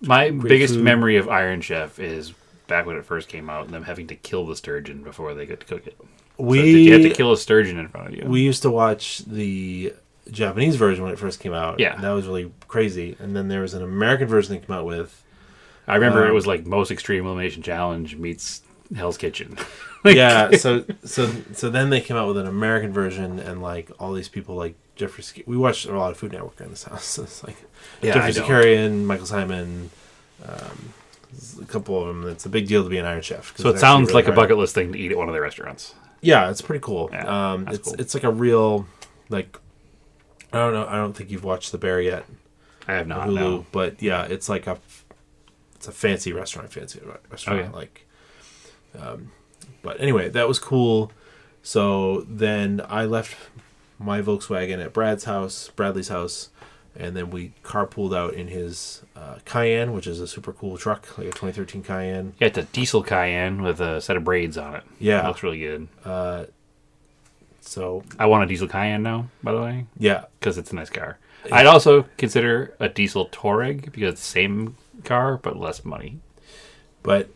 My biggest food. memory of Iron Chef is back when it first came out and them having to kill the sturgeon before they could cook it. You had to kill a sturgeon in front of you. We used to watch the Japanese version when it first came out. Yeah. And that was really crazy. And then there was an American version they came out with. I remember it was like Most Extreme Elimination Challenge meets Hell's Kitchen. Yeah, so then they came out with an American version, and like all these people like Jeffrey. We watched a lot of Food Network in this house. So it's like Jeffrey Zakarian, Michael Simon, a couple of them. It's a big deal to be an Iron Chef. So it sounds like a bucket list thing to eat at one of their restaurants. Yeah, it's pretty cool. Yeah, it's like a real like. I don't know. I don't think you've watched The Bear yet. I have not. Hulu, No. but yeah, it's like it's a fancy restaurant. Okay. Like. But anyway, that was cool. So then I left my Volkswagen at Bradley's house, and then we carpooled out in his Cayenne, which is a super cool truck, like a 2013 Cayenne. Yeah, it's a diesel Cayenne with a set of braids on it. Yeah. It looks really good. So I want a diesel Cayenne now, by the way, yeah, because it's a nice car. I'd also consider a diesel Touareg because it's the same car but less money. But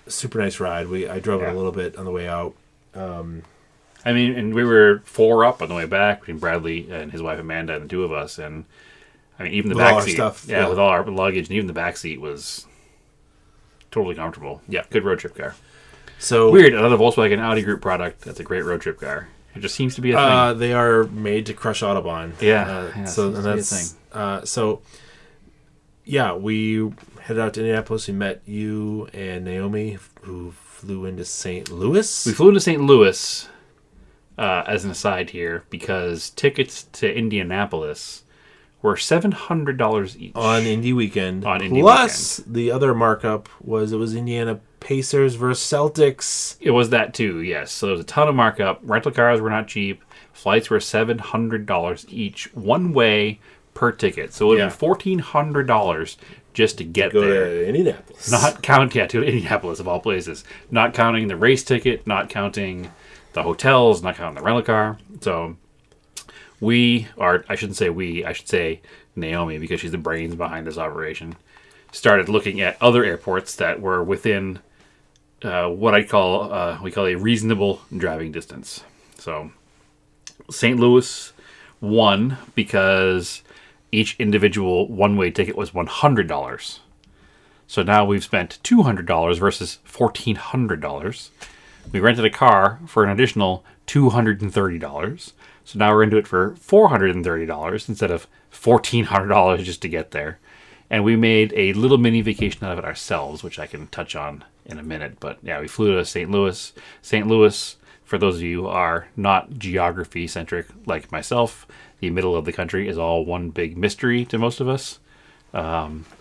super nice ride. I drove it a little bit on the way out. I mean, and we were 4 up on the way back between Bradley and his wife Amanda and the two of us, and I mean, even the back seat, with all our luggage, and even the back seat was totally comfortable. Yeah, good road trip car. So weird, another Volkswagen Audi Group product. That's a great road trip car. It just seems to be a thing. They are made to crush Autobahn. So we headed out to Indianapolis. We met you and Naomi, who flew into St. Louis. We flew into St. Louis, as an aside here, because tickets to Indianapolis were $700 each. On Indy weekend. On Indy Plus, the other markup was it was Indiana Pacers versus Celtics. It was that too, yes. So there was a ton of markup. Rental cars were not cheap. Flights were $700 each, one way per ticket. So it would be $1,400 just to get Go there. to Indianapolis. Not count, to Indianapolis of all places. Not counting the race ticket, not counting the hotels, not counting the rental car. So I shouldn't say we, I should say Naomi, because she's the brains behind this operation, started looking at other airports that were within what we call a reasonable driving distance. So St. Louis won because each individual one-way ticket was $100. So now we've spent $200 versus $1,400. We rented a car for an additional $230. So now we're into it for $430 instead of $1,400 just to get there. And we made a little mini vacation out of it ourselves, which I can touch on in a minute. But yeah, we flew to St. Louis. St. Louis, for those of you who are not geography-centric like myself, the middle of the country is all one big mystery to most of us.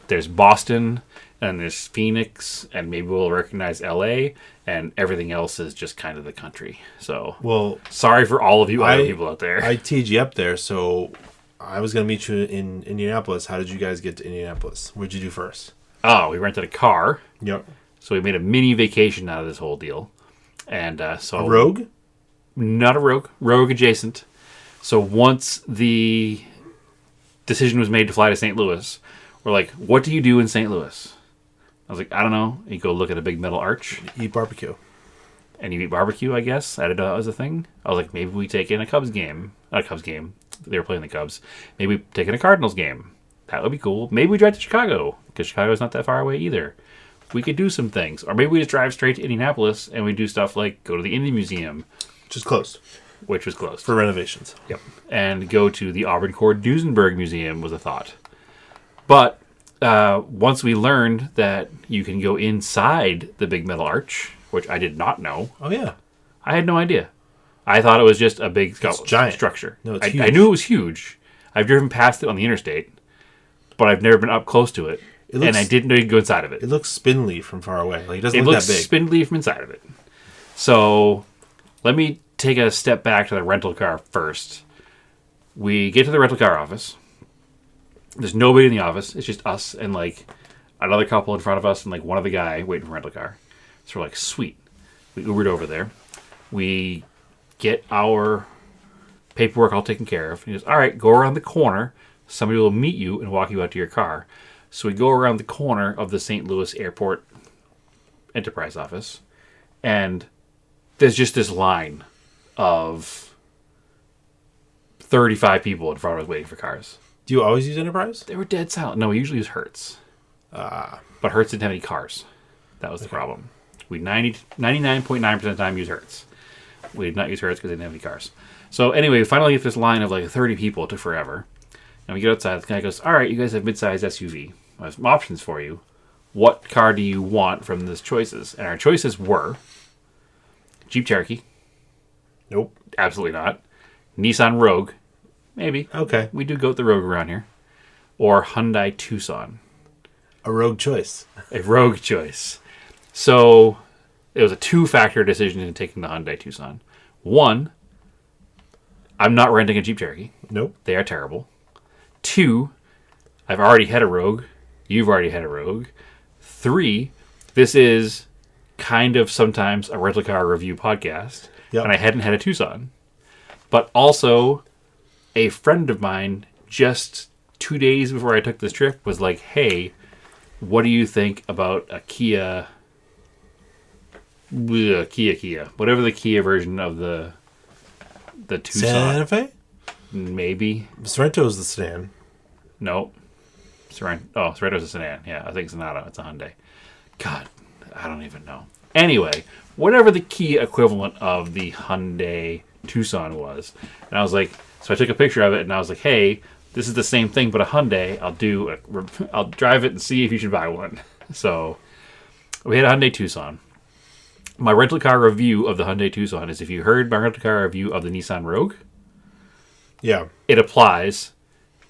There's Boston, and there's Phoenix, and maybe we'll recognize LA, and everything else is just kind of the country. So, well, sorry for all of you other people out there. I teed you up there, so I was going to meet you in Indianapolis. How did you guys get to Indianapolis? What'd you do first? Oh, we rented a car. Yep. So we made a mini vacation out of this whole deal. And so a Rogue? Not a Rogue. Rogue adjacent. So once the decision was made to fly to St. Louis, we're like, what do you do in St. Louis? I was like, I don't know. You go look at a big metal arch. Eat barbecue. And you eat barbecue, I guess. I didn't know that was a thing. I was like, maybe we take in a Cubs game. Not a Cubs game. They were playing the Cubs. Maybe we take in a Cardinals game. That would be cool. Maybe we drive to Chicago, because Chicago's not that far away either. We could do some things. Or maybe we just drive straight to Indianapolis and we do stuff like go to the Indy Museum. Which is closed. Which was closed. For renovations. Yep. And go to the Auburn Cord Duesenberg Museum was a thought. But once we learned that you can go inside the big metal arch, which I did not know. Oh, yeah. I had no idea. I thought it was just a big giant structure. No, it's huge. I knew it was huge. I've driven past it on the interstate, but I've never been up close to it. And I didn't know you could go inside of it. It looks spindly from far away. Like, it doesn't look that big. It looks spindly from inside of it. So let me take a step back to the rental car first. We get to the rental car office. There's nobody in the office. It's just us and like another couple in front of us and like one other guy waiting for a rental car. So we're like, sweet. We Ubered over there. We get our paperwork all taken care of. He goes, all right, go around the corner. Somebody will meet you and walk you out to your car. So we go around the corner of the St. Louis Airport Enterprise office, and there's just this line of 35 people in front of us waiting for cars. Do you always use Enterprise? They were dead silent. No, we usually use Hertz. But Hertz didn't have any cars. That was the problem. We 99.9% of the time use Hertz. We did not use Hertz because they didn't have any cars. So anyway, we finally get this line of like 30 people. It took forever. And we get outside. The guy goes, all right, you guys have mid-sized SUV. I have some options for you. What car do you want from these choices? And our choices were Jeep Cherokee. Nope. Absolutely not. Nissan Rogue. Maybe. Okay. We do go with the Rogue around here. Or Hyundai Tucson. A Rogue choice. A Rogue choice. So it was a two-factor decision in taking the Hyundai Tucson. One, I'm not renting a Jeep Cherokee. Nope. They are terrible. Two, I've already had a Rogue. You've already had a Rogue. Three, this is kind of sometimes a rental car review podcast. Yep. And I hadn't had a Tucson. But also, a friend of mine, just 2 days before I took this trip, was like, hey, what do you think about a Kia, whatever the Kia version of the Tucson. Santa Fe? Maybe. Sorrento is the sedan. No. Sorrento's a sedan. Yeah, I think Sonata. It's a Hyundai. God, I don't even know. Anyway, whatever the Kia equivalent of the Hyundai Tucson was. And I was like, so I took a picture of it and I was like, hey, this is the same thing but a Hyundai. I'll drive it and see if you should buy one. So we had a Hyundai Tucson. My rental car review of the Hyundai Tucson is if you heard my rental car review of the Nissan Rogue, yeah, it applies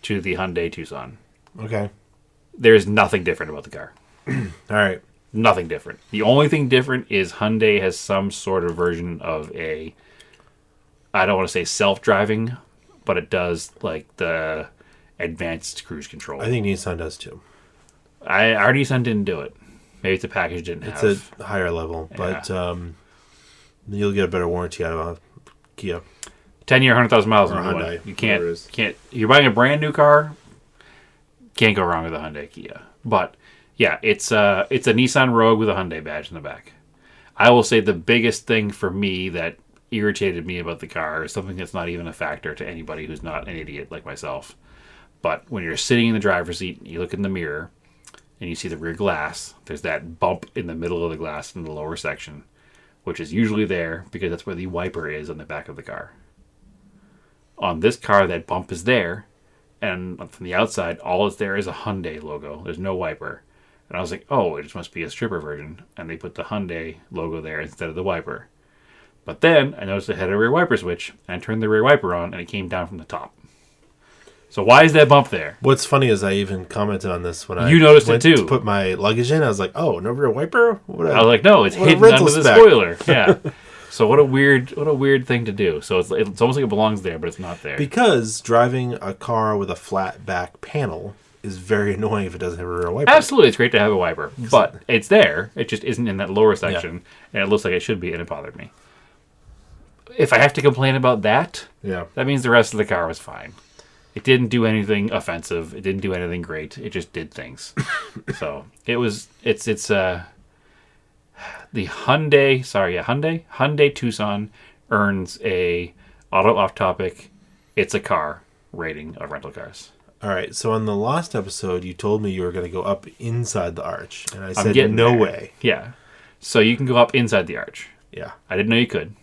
to the Hyundai Tucson. Okay. There's nothing different about the car. All right. Nothing different. The only thing different is Hyundai has some sort of version of I don't want to say self-driving, but it does like the advanced cruise control. I think Nissan does too. Our Nissan didn't do it. Maybe it's a package didn't have. It's a higher level, but you'll get a better warranty out of a Kia. 10-year, 100,000 miles Or on the Hyundai, one. You whatever it can't. You're buying a brand new car. Can't go wrong with a Hyundai Kia. But yeah, it's a Nissan Rogue with a Hyundai badge in the back. I will say the biggest thing for me that irritated me about the car is something that's not even a factor to anybody who's not an idiot like myself. But when you're sitting in the driver's seat, you look in the mirror and you see the rear glass. There's that bump in the middle of the glass in the lower section, which is usually there because that's where the wiper is on the back of the car. On this car, that bump is there, and from the outside, all that's there is a Hyundai logo. There's no wiper. And I was like, oh, it just must be a stripper version. And they put the Hyundai logo there instead of the wiper. But then I noticed it had a rear wiper switch, and I turned the rear wiper on, and it came down from the top. So why is that bump there? What's funny is I even commented on this when I noticed went it too. to put my luggage in. I was like, "Oh, no rear wiper." I was like, "No, it's hidden under the spoiler." Yeah. So what a weird thing to do. So it's almost like it belongs there, but it's not there. Because driving a car with a flat back panel is very annoying if it doesn't have a rear wiper. Absolutely, it's great to have a wiper, but it's there. It just isn't in that lower section, and it looks like it should be, and it bothered me. If I have to complain about that, that means the rest of the car was fine. It didn't do anything offensive. It didn't do anything great. It just did things. So it's the Hyundai Tucson earns a auto off topic. It's a car rating of rental cars. All right. So on the last episode, you told me you were going to go up inside the arch, and I said no way. Yeah. So you can go up inside the arch. Yeah. I didn't know you could.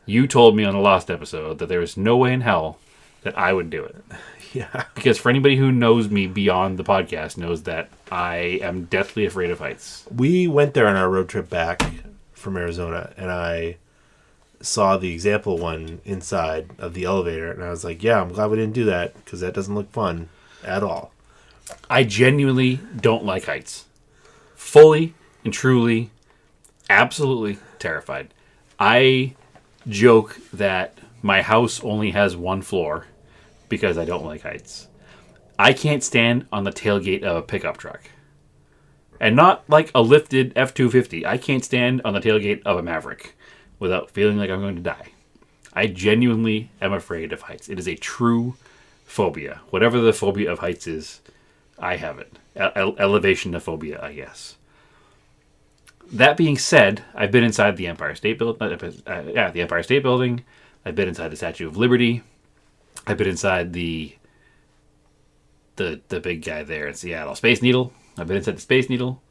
You told me on the last episode that there was no way in hell that I would do it. Yeah. Because for anybody who knows me beyond the podcast knows that I am deathly afraid of heights. We went there on our road trip back from Arizona, and I saw the example one inside of the elevator, and I was like, yeah, I'm glad we didn't do that, because that doesn't look fun at all. I genuinely don't like heights. Fully and truly, absolutely terrified. I joke that my house only has one floor because I don't like heights. I can't stand on the tailgate of a pickup truck. And not like a lifted F-250. I can't stand on the tailgate of a Maverick without feeling like I'm going to die. I genuinely am afraid of heights. It is a true phobia. Whatever the phobia of heights is, I have it. Elevation-phobia, I guess. That being said, I've been inside the Empire State Building. The Empire State Building. I've been inside the Statue of Liberty. I've been inside the big guy there in Seattle, Space Needle. I've been inside the Space Needle,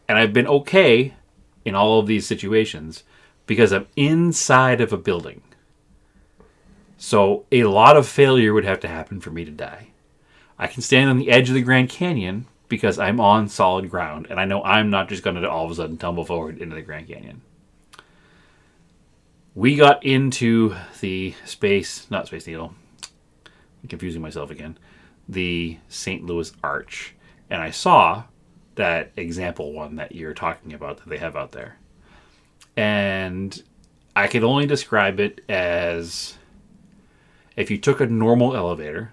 and I've been okay in all of these situations because I'm inside of a building. So a lot of failure would have to happen for me to die. I can stand on the edge of the Grand Canyon because I'm on solid ground, and I know I'm not just going to all of a sudden tumble forward into the Grand Canyon. We got into the not Space Needle. I'm confusing myself again. The St. Louis Arch. And I saw that example one that you're talking about that they have out there. And I could only describe it as if you took a normal elevator,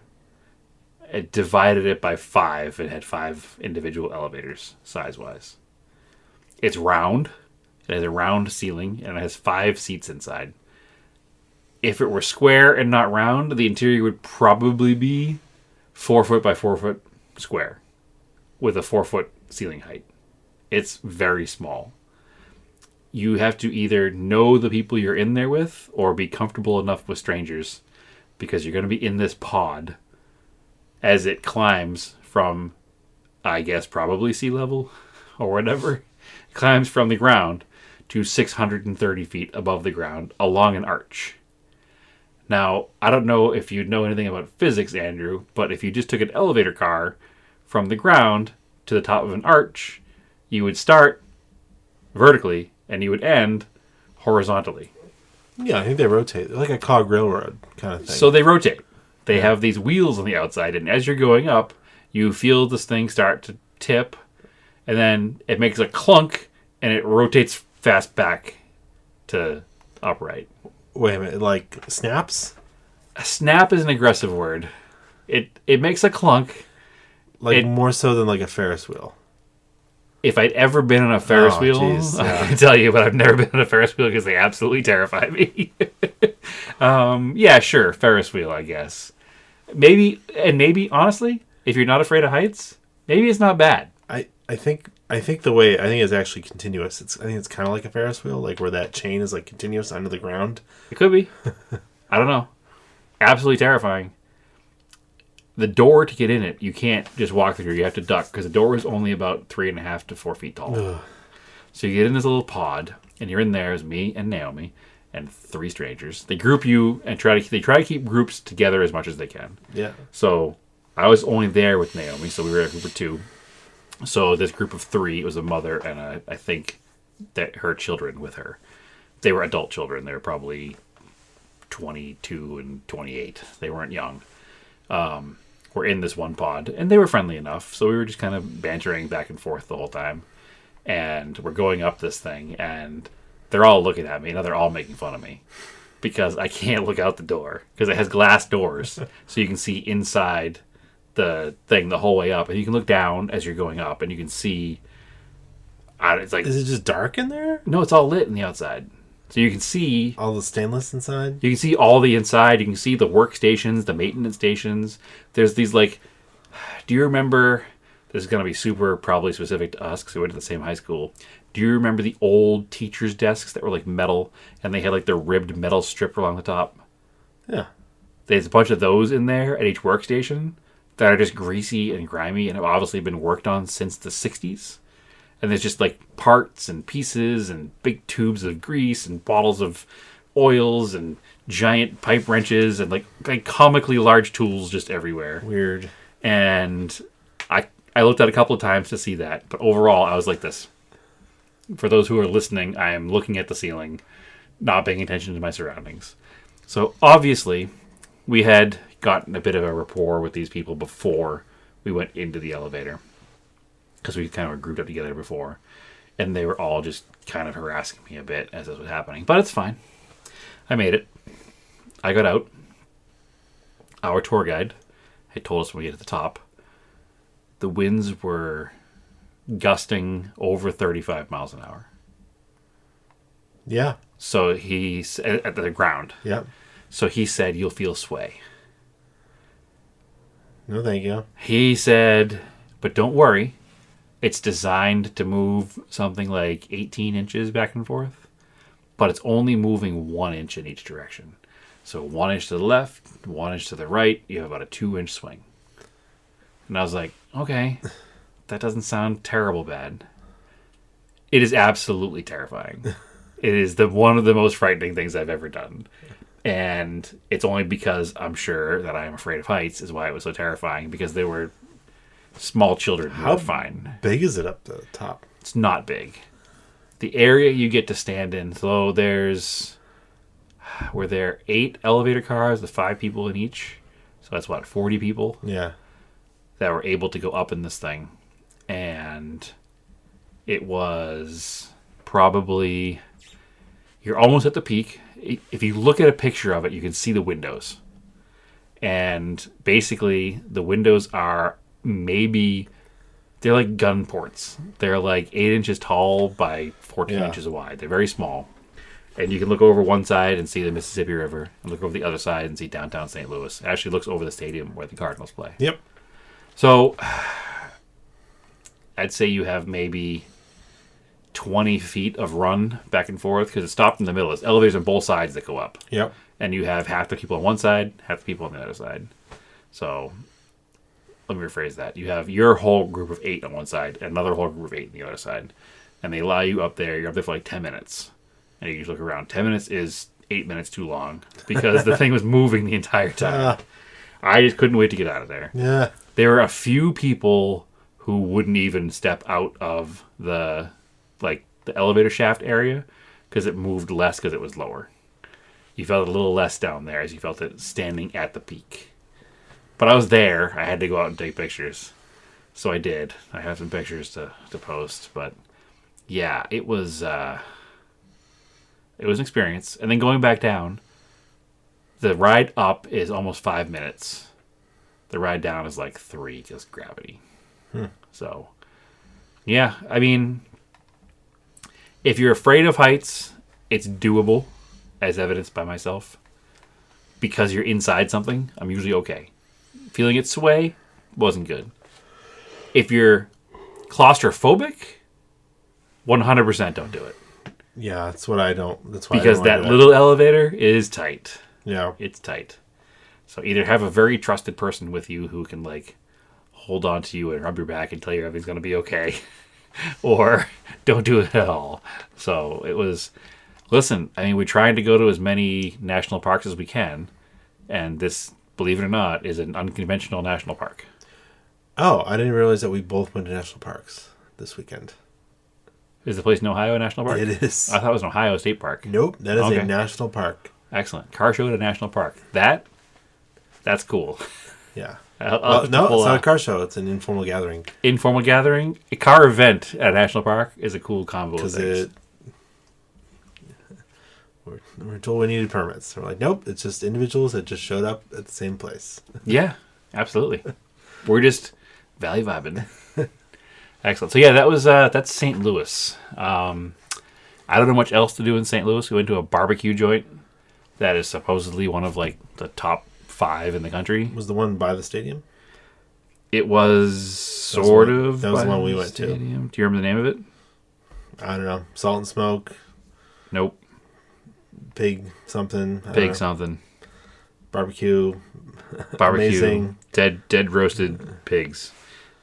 it divided it by 5. It had 5 individual elevators, size-wise. It's round. It has a round ceiling, and it has 5 seats inside. If it were square and not round, the interior would probably be 4 foot by 4 foot square with a 4 foot ceiling height. It's very small. You have to either know the people you're in there with or be comfortable enough with strangers because you're going to be in this pod as it climbs from, I guess, probably sea level or whatever. It climbs from the ground to 630 feet above the ground along an arch. Now, I don't know if you know anything about physics, Andrew, but if you just took an elevator car from the ground to the top of an arch, you would start vertically and you would end horizontally. Yeah, I think they rotate. They're like a cog railroad kind of thing. So they rotate. They have these wheels on the outside, and as you're going up, you feel this thing start to tip, and then it makes a clunk, and it rotates fast back to upright. Wait a minute, like snaps? A snap is an aggressive word. It makes a clunk. Like more so than like a Ferris wheel. If I'd ever been on a Ferris wheel, geez, I can tell you, but I've never been on a Ferris wheel because they absolutely terrify me. Yeah, sure, Ferris wheel, I guess. Maybe, honestly, if you're not afraid of heights, maybe it's not bad. I think it's actually continuous. I think it's kind of like a Ferris wheel, like where that chain is like continuous under the ground. It could be. I don't know. Absolutely terrifying. The door to get in it, you can't just walk through. You have to duck because the door is only about 3.5 to 4 feet tall. Ugh. So you get in this little pod, and you're in there as me and Naomi and 3 strangers. They group you and try to keep groups together as much as they can. Yeah. So I was only there with Naomi, so we were a group of 2. So this group of 3, it was a mother and I think that her children with her. They were adult children. They were probably 22 and 28. They weren't young. Were in this one pod, and they were friendly enough, so we were just kind of bantering back and forth the whole time. And we're going up this thing, and they're all looking at me, and they're all making fun of me because I can't look out the door because it has glass doors, so you can see inside the thing the whole way up, and you can look down as you're going up, and you can see. It's like, is it just dark in there? No, it's all lit in the outside. So you can see all the stainless inside. You can see all the inside. You can see the workstations, the maintenance stations. There's these like, do you remember? This is gonna be super probably specific to us because we went to the same high school. Do you remember the old teachers' desks that were like metal and they had like the ribbed metal strip along the top? Yeah. There's a bunch of those in there at each workstation that are just greasy and grimy and have obviously been worked on since the 60s. And there's just like parts and pieces and big tubes of grease and bottles of oils and giant pipe wrenches and like comically large tools just everywhere. Weird. And I looked at a couple of times to see that. But overall, I was like this. For those who are listening, I am looking at the ceiling, not paying attention to my surroundings. So obviously, we had gotten a bit of a rapport with these people before we went into the elevator. Because we kind of were grouped up together before. And they were all just kind of harassing me a bit as this was happening. But it's fine. I made it. I got out. Our tour guide had told us when we get to the top, the winds were gusting over 35 miles an hour. Yeah. So he said, at the ground. Yeah. So he said, you'll feel sway. No, thank you. He said, but don't worry. It's designed to move something like 18 inches back and forth, but it's only moving 1 inch in each direction. So 1 inch to the left, 1 inch to the right, you have about a 2-inch swing. And I was like, okay, that doesn't sound terrible bad. It is absolutely terrifying. It is one of the most frightening things I've ever done. And it's only because I'm sure that I am afraid of heights is why it was so terrifying, because they were small children who were fine. How big is it up the top? It's not big. The area you get to stand in, so were there 8 elevator cars with 5 people in each? So that's what, 40 people? Yeah. That were able to go up in this thing. And it was probably, you're almost at the peak. If you look at a picture of it, you can see the windows. And basically, the windows are they're like gun ports. They're like 8 inches tall by 14 inches wide. They're very small. And you can look over one side and see the Mississippi River, and look over the other side and see downtown St. Louis. It actually looks over the stadium where the Cardinals play. Yep. So I'd say you have maybe 20 feet of run back and forth, because it's stopped in the middle. There's elevators on both sides that go up. Yep. And you have half the people on one side, half the people on the other side. So let me rephrase that. You have your whole group of 8 on one side and another whole group of 8 on the other side. And they allow you up there. You're up there for like 10 minutes. And you just look around. 10 minutes is 8 minutes too long because the thing was moving the entire time. I just couldn't wait to get out of there. Yeah. There were a few people who wouldn't even step out of the elevator shaft area because it moved less because it was lower. You felt a little less down there as you felt it standing at the peak. But I was there. I had to go out and take pictures. So I did. I have some pictures to post, but yeah, it was an experience. And then going back down, the ride up is almost 5 minutes. The ride down is like 3, just gravity. So, yeah, I mean, if you're afraid of heights, it's doable, as evidenced by myself. Because you're inside something, I'm usually okay. Feeling it sway wasn't good. If you're claustrophobic, 100% don't do it. Yeah, that's what I don't. That's why Because I don't that wanna do little elevator is tight. Yeah. It's tight. So either have a very trusted person with you who can like hold on to you and rub your back and tell you everything's going to be okay, or don't do it at all. So it was. Listen, I mean, we're trying to go to as many national parks as we can, and this, believe it or not, is an unconventional national park. Oh, I didn't realize that we both went to national parks this weekend. Is the place in Ohio a national park? It is. I thought it was an Ohio State Park. Nope, that is Okay. a national park. Excellent. Car show at a national park. That's cool. Yeah. I'll No, pull it's not a a car show. It's an informal gathering. informal gathering. A car event at a national park is a cool combo of Because things. we're told we needed permits. We're like, nope, it's just individuals that just showed up at the same place. Yeah, absolutely. We're just valley vibing. Excellent. So yeah, that's St. Louis. I don't know much else to do in St. Louis. We went to a barbecue joint that is supposedly one of like the top 5 in the country. Was the one by the stadium? It was sort of. That was the by one we the went to. stadium. Do you remember the name of it? I don't know. Salt and Smoke, Nope. Pig something. I don't Pig know. something. Barbecue. Barbecue. Amazing. Dead roasted pigs.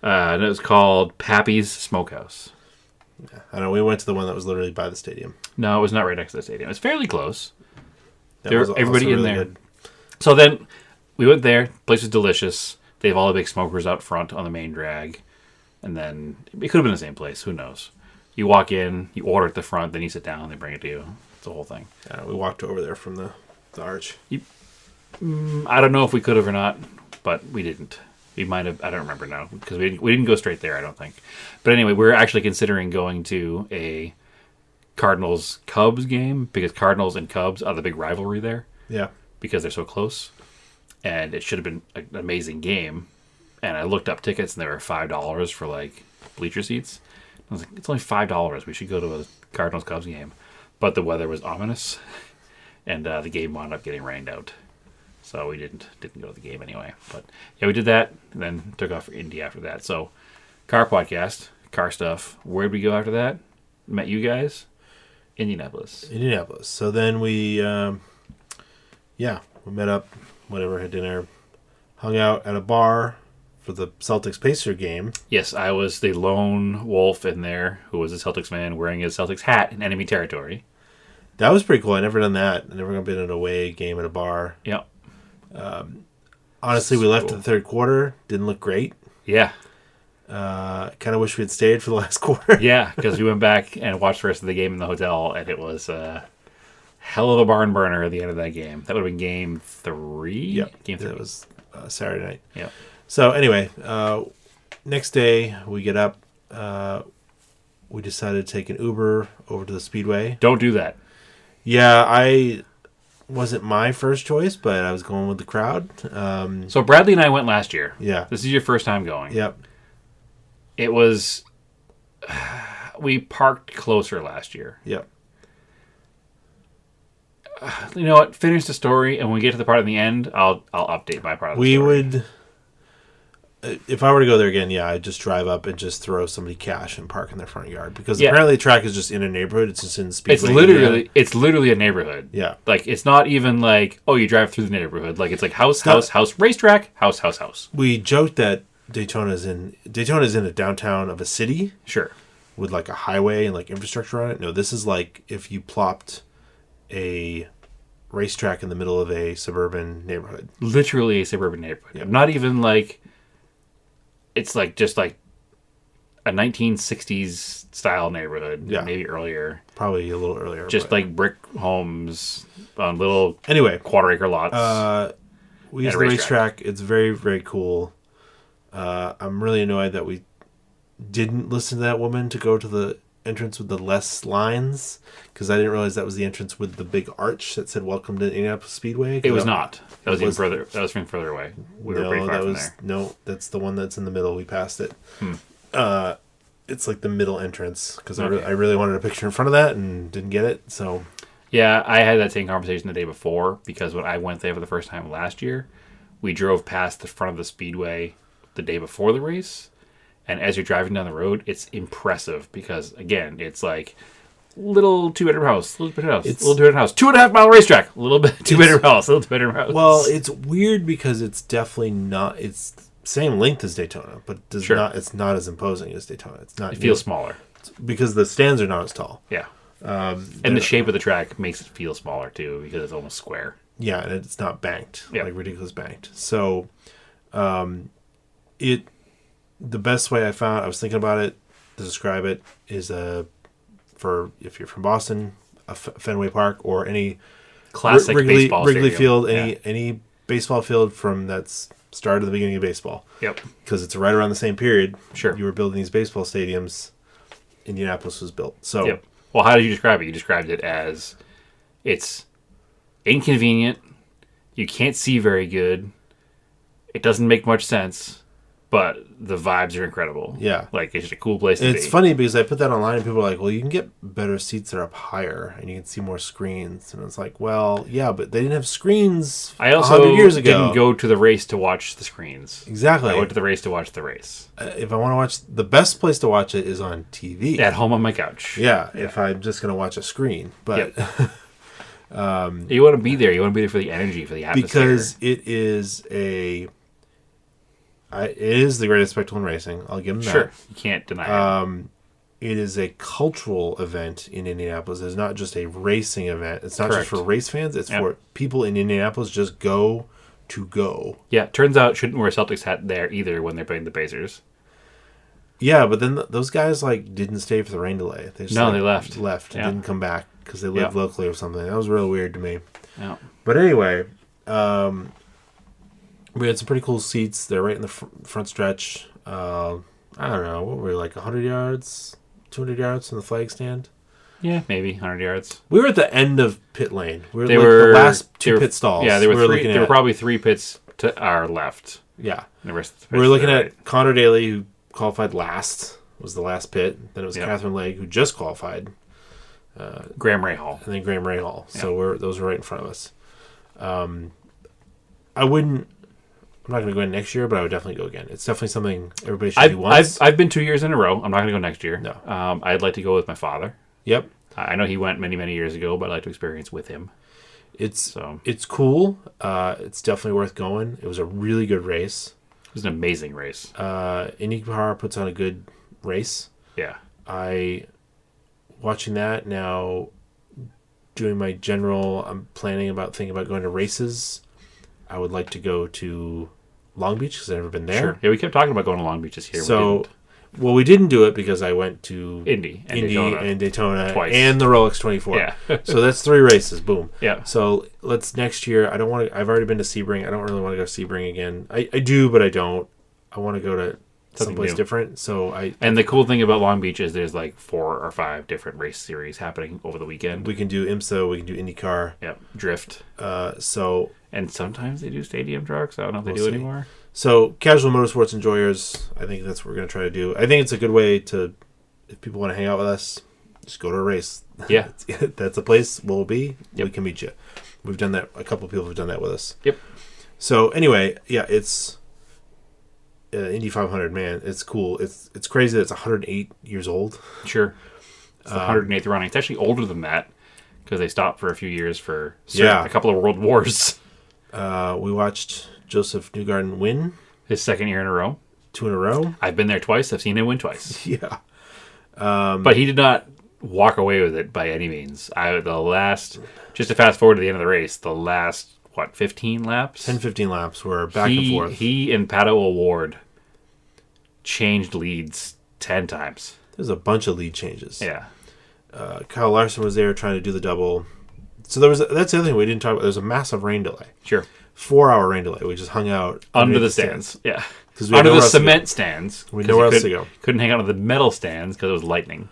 And it was called Pappy's Smokehouse. I don't know. We went to the one that was literally by the stadium. No, it was not right next to the stadium. It's fairly close. That There- was also everybody in really there. good. So then we went there. Place was delicious. They have all the big smokers out front on the main drag. And then it could have been the same place. Who knows? You walk in, you order at the front, then you sit down, they bring it to you. It's the whole thing. We walked over there from the arch. I don't know if we could have or not, but we didn't. We might have. I don't remember now because we didn't go straight there, I don't think. But anyway, we're actually considering going to a Cardinals-Cubs game because Cardinals and Cubs are the big rivalry there. Yeah. Because they're so close, and it should have been an amazing game. And I looked up tickets, and they were $5 for like bleacher seats. I was like, it's only $5. We should go to a Cardinals Cubs game, but the weather was ominous, and the game wound up getting rained out, so we didn't go to the game anyway. But yeah, we did that, and then took off for Indy after that. So, car podcast, car stuff. Where'd we go after that? Met you guys, Indianapolis. So then we met up, whatever, had dinner, hung out at a bar for the Celtics Pacer game. Yes, I was the lone wolf in there who was a Celtics fan wearing his Celtics hat in enemy territory. That was pretty cool. I never done that. I never been in an away game at a bar. Yep. Honestly, we left Cool. in the third quarter. Didn't look great. Yeah. Kind of wish we had stayed for the last quarter. Yeah, because we went back and watched the rest of the game in the hotel, and it was a hell of a barn burner at the end of that game. That would have been game 3? Yep. Game 3. That was Saturday night. Yep. So anyway, next day we get up. We decided to take an Uber over to the Speedway. Don't do that. Yeah, I wasn't my first choice, but I was going with the crowd. So Bradley and I went last year. Yeah. This is your first time going. Yep. It was... We parked closer last year. Yep. You know what? Finish the story, and when we get to the part in the end, I'll update my part of the We story. would... If I were to go there again, yeah, I'd just drive up and just throw somebody cash and park in their front yard. Because apparently the track is just in a neighborhood. It's just in Speedway. It's literally a neighborhood. Yeah. Like, it's not even like, oh, you drive through the neighborhood. Like, it's like house, racetrack, house. We joked that Daytona's in a downtown of a city. Sure. With like a highway and like infrastructure on it. No, this is like if you plopped a racetrack in the middle of a suburban neighborhood. Literally a suburban neighborhood. Yep. Not even like, it's like just like a 1960s style neighborhood. Yeah. Maybe earlier. Probably a little earlier. Just but... like brick homes on little anyway, quarter acre lots. We use At the a racetrack. racetrack. It's very, very cool. I'm really annoyed that we didn't listen to that woman to go to the entrance with the less lines, because I didn't realize that was the entrance with the big arch that said "Welcome to Indianapolis Speedway." It was not. That was even further. That was from further away. We were pretty far from there. No, that's the one that's in the middle. We passed it. It's like the middle entrance, because I really wanted a picture in front of that and didn't get it. So yeah, I had that same conversation the day before, because when I went there for the first time last year, we drove past the front of the Speedway the day before the race. And as you're driving down the road, it's impressive because, again, it's like little 2-bedroom house, little 2-bedroom house, 2.5 mile racetrack, little bit 2-bedroom house, little 2-bedroom house. Well, it's weird because it's definitely not. It's same length as Daytona, but not. It's not as imposing as Daytona. It's not. It feels smaller because the stands are not as tall. Yeah, and the shape of the track makes it feel smaller too because it's almost square. Yeah, and it's not banked, like ridiculous banked. So, the best way I was thinking about it to describe it is for if you're from Boston, a Fenway Park or any classic baseball Wrigley stadium. Field, any baseball field from that's started at the beginning of baseball. Yep, because it's right around the same period. Sure, you were building these baseball stadiums. Indianapolis was built. So, yep. Well, how did you describe it? You described it as it's inconvenient. You can't see very good. It doesn't make much sense. But the vibes are incredible. Yeah. Like, it's just a cool place to be. It's funny because I put that online and people are like, well, you can get better seats that are up higher and you can see more screens. And it's like, well, yeah, but they didn't have screens I also 100 years ago. Didn't go to the race to watch the screens. Exactly. I went to the race to watch the race. If I want to watch, the best place to watch it is on TV. At home on my couch. Yeah, if I'm just going to watch a screen. But you want to be there. You want to be there for the energy, for the atmosphere. Because it is it is the greatest spectacle in racing. I'll give them that. Sure, you can't deny it. It is a cultural event in Indianapolis. It's not just a racing event. It's not Correct. just for race fans. It's for people in Indianapolis just go to go. Yeah, turns out shouldn't wear a Celtics hat there either when they're playing the Pacers. Yeah, but then those guys didn't stay for the rain delay. They just, they left. Left and Yeah. didn't come back because they lived locally or something. That was real weird to me. Yeah. But anyway, we had some pretty cool seats. They're right in the front stretch. I don't know. What were we, like 100 yards, 200 yards from the flag stand? Yeah, maybe 100 yards. We were at the end of pit lane. We They were were the last two pit stalls. Yeah, there were three. There were probably 3 pits to our left. Yeah. And the rest of the pits We were looking to the at right. Connor Daly, who qualified last, was the last pit. Then it was Catherine Legg, who just qualified. Graham Rahal. And then Graham Rahal. So those were right in front of us. I'm not going to go in next year, but I would definitely go again. It's definitely something everybody should do once. I've been 2 years in a row. I'm not going to go next year. No. I'd like to go with my father. Yep. I know he went many, many years ago, but I'd like to experience with him. It's cool. It's definitely worth going. It was a really good race. It was an amazing race. IndyCar puts on a good race. Yeah. Watching that now, doing my I'm thinking about going to races. I would like to go to Long Beach because I've never been there. Sure. Yeah, we kept talking about going to Long Beach this year. We didn't do it because I went to Indy and Daytona twice. and the Rolex 24. Yeah. So that's 3 races. Boom. Yeah. So let's next year. I don't want to. I've already been to Sebring. I don't really want to go to Sebring again. I do, but I don't. I want to go to someplace different. And the cool thing about Long Beach is there's like 4 or 5 different race series happening over the weekend. We can do IMSA. We can do IndyCar. Yep. Drift. And sometimes they do stadium trucks. I don't know if they do anymore. So, casual motorsports enjoyers, I think that's what we're going to try to do. I think it's a good way to, if people want to hang out with us, just go to a race. Yeah. That's a place we'll be. Yep. We can meet you. We've done that. A couple of people have done that with us. Yep. So, anyway, yeah, it's Indy 500, man. It's cool. It's crazy that it's 108 years old. Sure. It's the 108th running. It's actually older than that because they stopped for a few years for a couple of world wars. We watched Joseph Newgarden win. His 2nd year in a row. 2 in a row. I've been there twice. I've seen him win twice. Yeah. But he did not walk away with it by any means. Just to fast forward to the end of the race, the last, 15 laps? 10, 15 laps were back and forth. He and Pato O'Ward changed leads 10 times. There's a bunch of lead changes. Yeah. Kyle Larson was there trying to do the double. So that's the other thing we didn't talk about. There's a massive rain delay. Sure. 4-hour rain delay. We just hung out under the stands. Yeah. 'Cause we had Under nowhere the else to go. cement stands. We had 'cause nowhere you else to go. Couldn't hang out on the metal stands because it was lightning.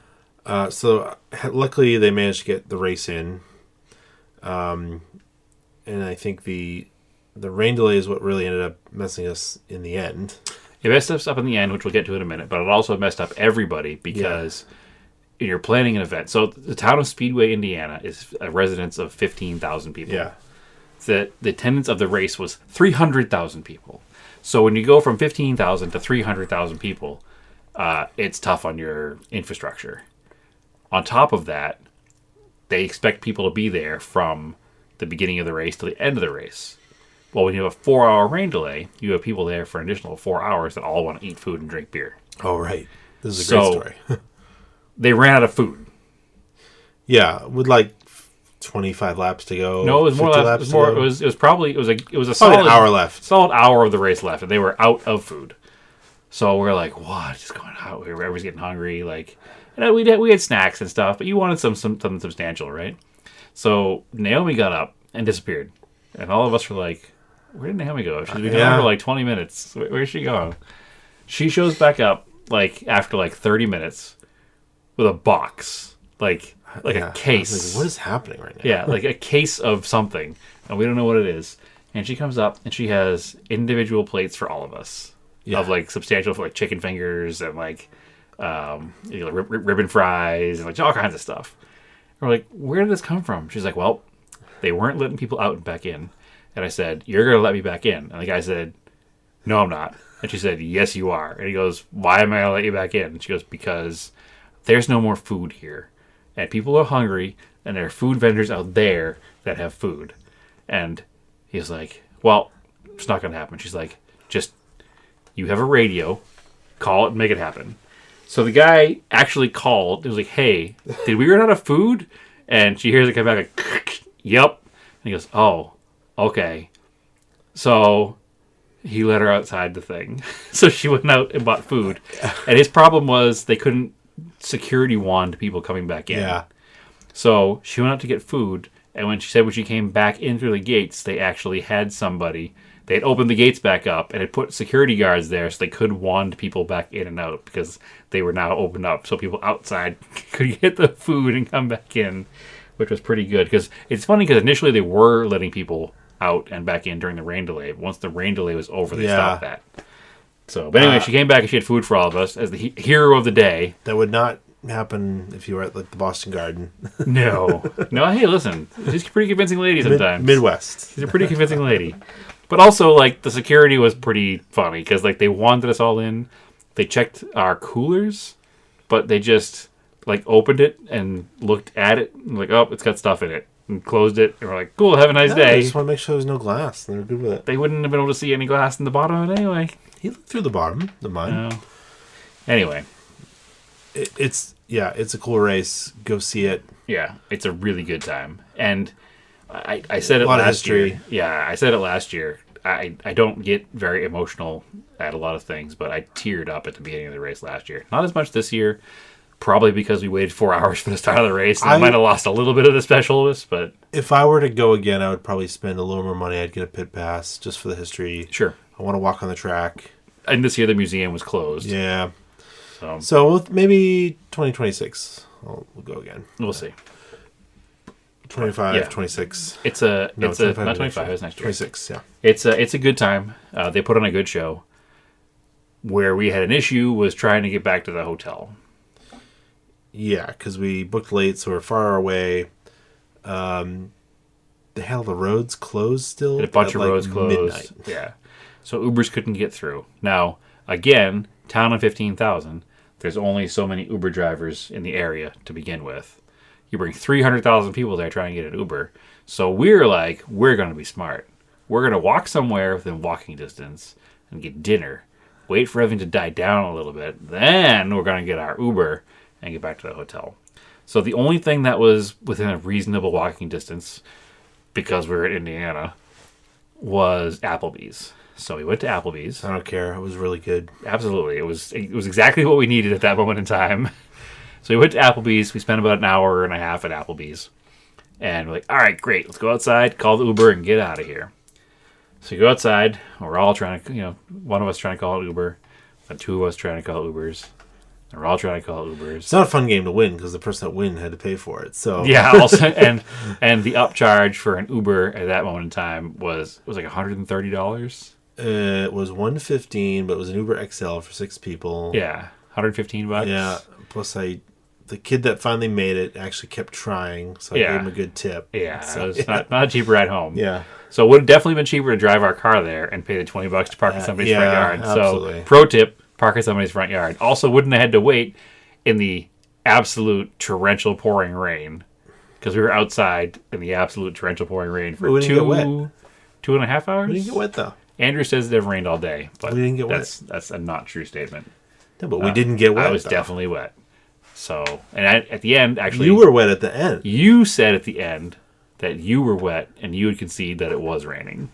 So luckily they managed to get the race in. And I think the rain delay is what really ended up messing us in the end. It messed us up in the end, which we'll get to in a minute, but it also messed up everybody because you're planning an event. So the town of Speedway, Indiana is a residence of 15,000 people. Yeah. The attendance of the race was 300,000 people. So when you go from 15,000 to 300,000 people, it's tough on your infrastructure. On top of that, they expect people to be there from the beginning of the race to the end of the race. Well, when you have a 4-hour rain delay, you have people there for an additional 4 hours that all want to eat food and drink beer. Oh, right. This is a great story. They ran out of food. Yeah, with like 25 laps to go. No, it was more 50 left. laps It was more. to go. It was probably a Probably solid an hour left. Solid hour of the race left, and they were out of food. So we're like, what is going on? Everybody's getting hungry. Like, we had snacks and stuff, but you wanted something substantial, right? So Naomi got up and disappeared, and all of us were like, where did Naomi go? She's been gone for like 20 minutes. Where's she going? She shows back up like after like 30 minutes with a box, like a case. Like, what is happening right now? Yeah, like a case of something, and we don't know what it is. And she comes up and she has individual plates for all of us of like substantial, like chicken fingers and like ribbon fries and like all kinds of stuff. And we're like, where did this come from? She's like, well, they weren't letting people out and back in. And I said, you're going to let me back in. And the guy said, no, I'm not. And she said, yes, you are. And he goes, why am I going to let you back in? And she goes, because there's no more food here. And people are hungry, and there are food vendors out there that have food. And he's like, well, it's not going to happen. She's like, just, you have a radio, call it and make it happen. So the guy actually called. He was like, hey, did we run out of food? And she hears it come back like, yep. And he goes, oh, okay. So he let her outside the thing. So she went out and bought food. And his problem was they couldn't security wand people coming back in. Yeah. So she went out to get food. And when she came back in through the gates, they actually had somebody. They had opened the gates back up and had put security guards there so they could wand people back in and out because they were now opened up. So people outside could get the food and come back in, which was pretty good. Because it's funny because initially they were letting people out and back in during the rain delay. Once the rain delay was over, they stopped that. So, but anyway, she came back and she had food for all of us as the hero of the day. That would not happen if you were at like the Boston Garden. No. Hey, listen. She's a pretty convincing lady sometimes. Midwest. She's a pretty convincing lady. But also, like, the security was pretty funny because, like, they wanted us all in. They checked our coolers, but they just, like, opened it and looked at it and like, oh, it's got stuff in it. And closed it. And we're like, cool, have a nice day. I just want to make sure there's no glass. And they're good with it. They wouldn't have been able to see any glass in the bottom of it anyway. He looked through the bottom of mine. No. Anyway. It's a cool race. Go see it. Yeah, it's a really good time. And I said it A lot of last history. year. Yeah, I said it last year. I don't get very emotional at a lot of things, but I teared up at the beginning of the race last year. Not as much this year, probably because we waited 4 hours for the start of the race. And I might have lost a little bit of the specialness, but if I were to go again, I would probably spend a little more money. I'd get a pit pass just for the history. Sure. I want to walk on the track. And this year the museum was closed. Yeah. So maybe 2026. We'll go again. We'll see. 25, 26. It's not 25. It's next year. 26. Yeah. It's a good time. They put on a good show. Where we had an issue was trying to get back to the hotel. Yeah, because we booked late, so we're far away. They had all the roads closed still. A bunch of roads closed. Midnight. Yeah. So Ubers couldn't get through. Now, again, town of 15,000. There's only so many Uber drivers in the area to begin with. You bring 300,000 people there trying to get an Uber. So we're like, we're going to be smart. We're going to walk somewhere within walking distance and get dinner. Wait for everything to die down a little bit. Then we're going to get our Uber and get back to the hotel. So the only thing that was within a reasonable walking distance, because we were in Indiana, was Applebee's. So we went to Applebee's. I don't care. It was really good. Absolutely. It was exactly what we needed at that moment in time. So we went to Applebee's. We spent about an hour and a half at Applebee's. And we're like, all right, great. Let's go outside, call the Uber, and get out of here. So you go outside. We're all trying to, one of us trying to call it Uber, and two of us trying to call it Ubers. And we're all trying to call it Ubers. It's not a fun game to win because the person that win had to pay for it. So yeah, also, and the upcharge for an Uber at that moment in time was like $130. It was $115, but it was an Uber XL for 6 people. Yeah, $115. Yeah. Plus, the kid that finally made it actually kept trying, so I gave him a good tip. Yeah, so, it was not a cheap ride home. Yeah. So it would have definitely been cheaper to drive our car there and pay the $20 to park in somebody's front yard. Absolutely. So, pro tip: park in somebody's front yard. Also, wouldn't have had to wait in the absolute torrential pouring rain because we were outside in the absolute torrential pouring rain for 2.5 hours. We didn't get wet though. Andrew says it never rained all day, but we didn't get wet. That's a not true statement. No, but we didn't get wet. I was definitely wet. So, and at the end, actually, you were wet at the end. You said at the end that you were wet, and you would concede that it was raining.